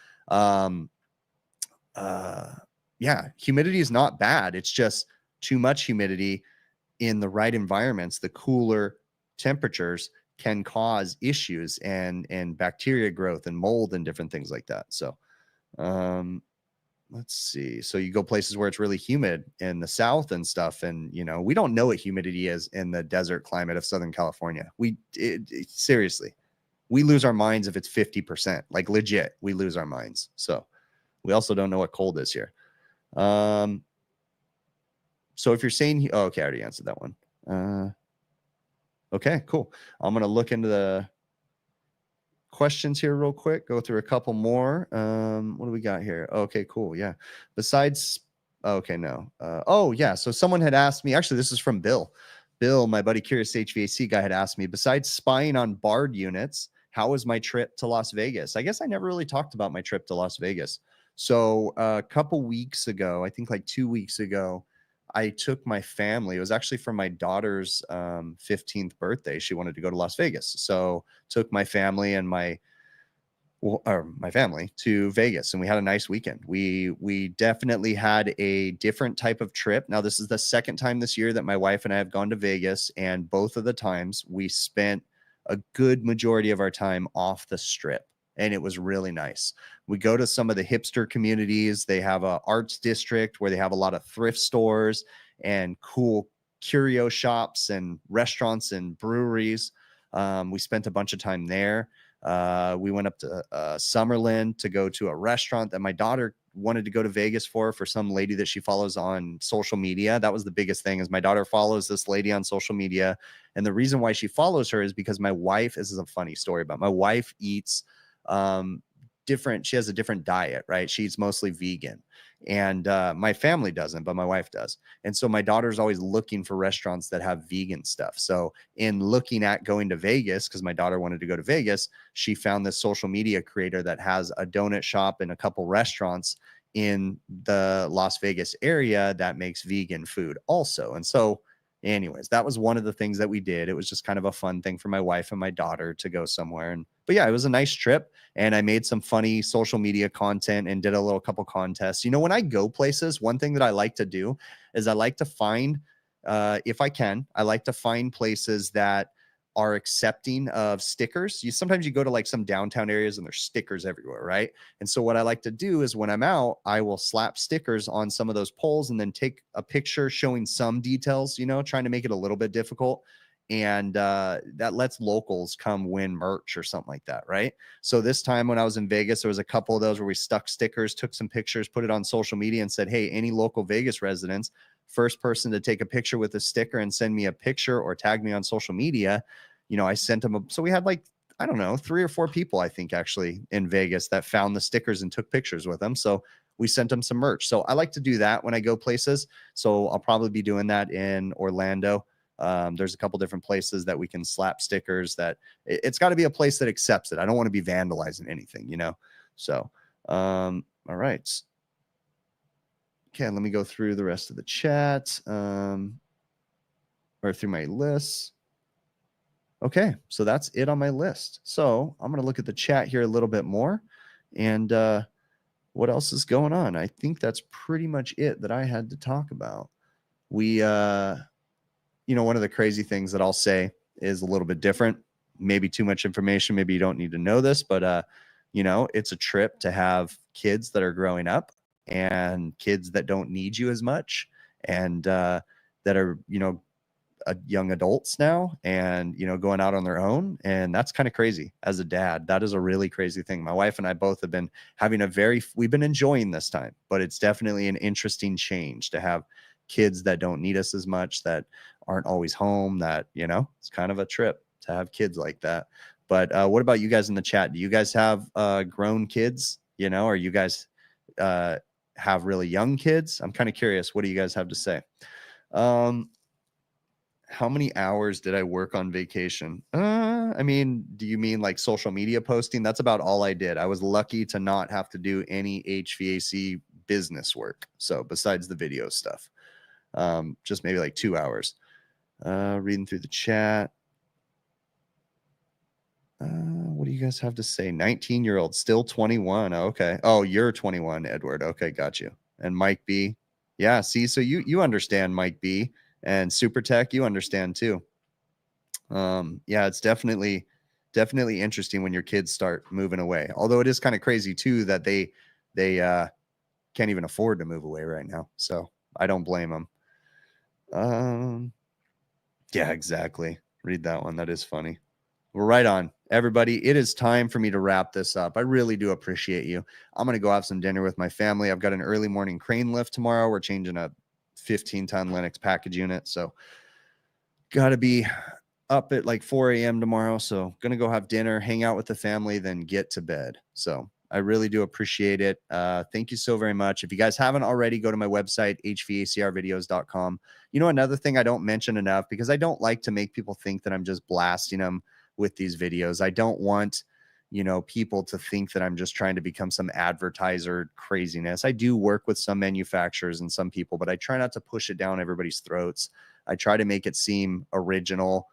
yeah, humidity is not bad. It's just too much humidity in the right environments. The cooler temperatures can cause issues and bacteria growth and mold and different things like that. So, let's see. So you go places where it's really humid in the South and stuff. And, you know, we don't know what humidity is in the desert climate of Southern California. Seriously, we lose our minds if it's 50%, like legit, we lose our minds. So we also don't know what cold is here. So if you're saying, oh, okay, I already answered that one. Okay, cool. I'm going to look into the questions here real quick, go through a couple more. What do we got here? Okay, cool. Yeah. Besides, okay, no. Oh, yeah. So someone had asked me, actually, this is from Bill. Bill, my buddy Curious HVAC guy, had asked me, besides spying on barred units, how was my trip to Las Vegas? I guess I never really talked about my trip to Las Vegas. So a couple weeks ago, I think like 2 weeks ago, I took my family. It was actually for my daughter's 15th birthday. She wanted to go to Las Vegas. So took my family and my family to Vegas, and we had a nice weekend. We definitely had a different type of trip. Now, this is the second time this year that my wife and I have gone to Vegas, and both of the times we spent a good majority of our time off the strip, and it was really nice. We go to some of the hipster communities. They have a arts district where they have a lot of thrift stores and cool curio shops and restaurants and breweries. We spent a bunch of time there. We went up to Summerlin to go to a restaurant that my daughter wanted to go to Vegas for some lady that she follows on social media. That was the biggest thing, is my daughter follows this lady on social media. And the reason why she follows her is because my wife, this is a funny story, but my wife eats different. She has a different diet, right? She eats mostly vegan. And my family doesn't, but my wife does. And so my daughter's always looking for restaurants that have vegan stuff. So in looking at going to Vegas, because my daughter wanted to go to Vegas, she found this social media creator that has a donut shop and a couple restaurants in the Las Vegas area that makes vegan food also. And so anyways, that was one of the things that we did. It was just kind of a fun thing for my wife and my daughter to go somewhere. But yeah, it was a nice trip. And I made some funny social media content and did a little couple contests. You know, when I go places, one thing that I like to do is I like to find, if I can, I like to find places that are accepting of stickers. Sometimes you go to like some downtown areas and there's stickers everywhere, right? And so what I like to do is when I'm out, I will slap stickers on some of those poles and then take a picture showing some details, you know, trying to make it a little bit difficult. And that lets locals come win merch or something like that, right? So this time when I was in Vegas, there was a couple of those where we stuck stickers, took some pictures, put it on social media and said, hey, any local Vegas residents, first person to take a picture with a sticker and send me a picture or tag me on social media, you know, I sent them. So we had like, I don't know, 3 or 4 people, I think, actually in Vegas that found the stickers and took pictures with them. So we sent them some merch. So I like to do that when I go places. So I'll probably be doing that in Orlando. There's a couple different places that we can slap stickers. That it's got to be a place that accepts it. I don't want to be vandalizing anything, you know? So, all right. Okay, let me go through the rest of the chat, or through my lists. Okay, so that's it on my list. So I'm going to look at the chat here a little bit more. And what else is going on? I think that's pretty much it that I had to talk about. We, you know, one of the crazy things that I'll say is a little bit different. Maybe too much information. Maybe you don't need to know this, but, you know, it's a trip to have kids that are growing up and kids that don't need you as much and that are, you know, young adults now and, you know, going out on their own. And that's kind of crazy as a dad. That is a really crazy thing. My wife and I both have been having we've been enjoying this time, but it's definitely an interesting change to have kids that don't need us as much, that aren't always home, that, you know, it's kind of a trip to have kids like that. But what about you guys in the chat? Do you guys have grown kids? You know, or you guys have really young kids? I'm kind of curious. What do you guys have to say? How many hours did I work on vacation? I mean, do you mean like social media posting? That's about all I did. I was lucky to not have to do any HVAC business work. So besides the video stuff, just maybe like 2 hours. Reading through the chat. What do you guys have to say? 19-year-old, still 21. Oh, okay. Oh, you're 21, Edward. Okay, got you. And Mike B. Yeah, see, so you understand, Mike B. And Super Tech, you understand too. Yeah, it's definitely interesting when your kids start moving away. Although it is kind of crazy too that they can't even afford to move away right now. So I don't blame them. Yeah, exactly. Read that one. That is funny. We're right on. Everybody, it is time for me to wrap this up. I really do appreciate you. I'm going to go have some dinner with my family. I've got an early morning crane lift tomorrow. We're changing a 15-ton Lennox package unit. So got to be up at like 4 a.m. tomorrow. So going to go have dinner, hang out with the family, then get to bed. So I really do appreciate it. Thank you so very much. If you guys haven't already, go to my website, hvacrvideos.com. You know, another thing I don't mention enough, because I don't like to make people think that I'm just blasting them with these videos. I don't want, people to think that I'm just trying to become some advertiser craziness. I do work with some manufacturers and some people, but I try not to push it down everybody's throats. I try to make it seem original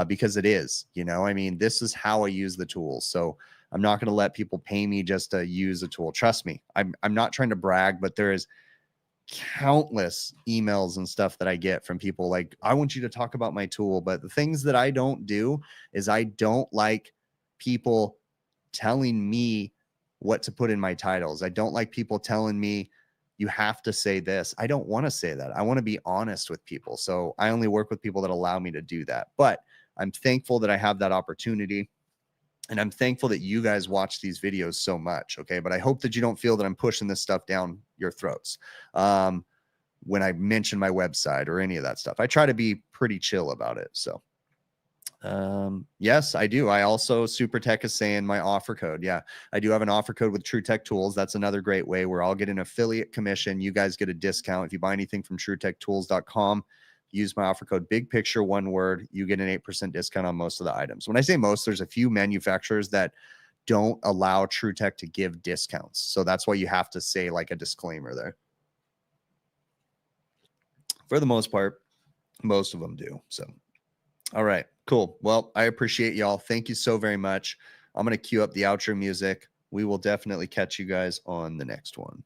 because it is, this is how I use the tools. So I'm not going to let people pay me just to use a tool. Trust me, I'm not trying to brag, but there is countless emails and stuff that I get from people like, I want you to talk about my tool. But the things that I don't do is I don't like people telling me what to put in my titles. I don't like people telling me you have to say this. I don't want to say that. I want to be honest with people. So I only work with people that allow me to do that. But I'm thankful that I have that opportunity. And I'm thankful that you guys watch these videos so much. Okay. But I hope that you don't feel that I'm pushing this stuff down your throats when I mention my website or any of that stuff. I try to be pretty chill about it. So yes, I do. I also, Super Tech is saying my offer code. Yeah, I do have an offer code with True Tech Tools. That's another great way where I'll get an affiliate commission. You guys get a discount. If you buy anything from TrueTechTools.com, use my offer code, big picture, one word, you get an 8% discount on most of the items. When I say most, there's a few manufacturers that don't allow True Tech to give discounts. So that's why you have to say like a disclaimer there. For the most part, most of them do. So, all right, cool. Well, I appreciate y'all. Thank you so very much. I'm going to cue up the outro music. We will definitely catch you guys on the next one.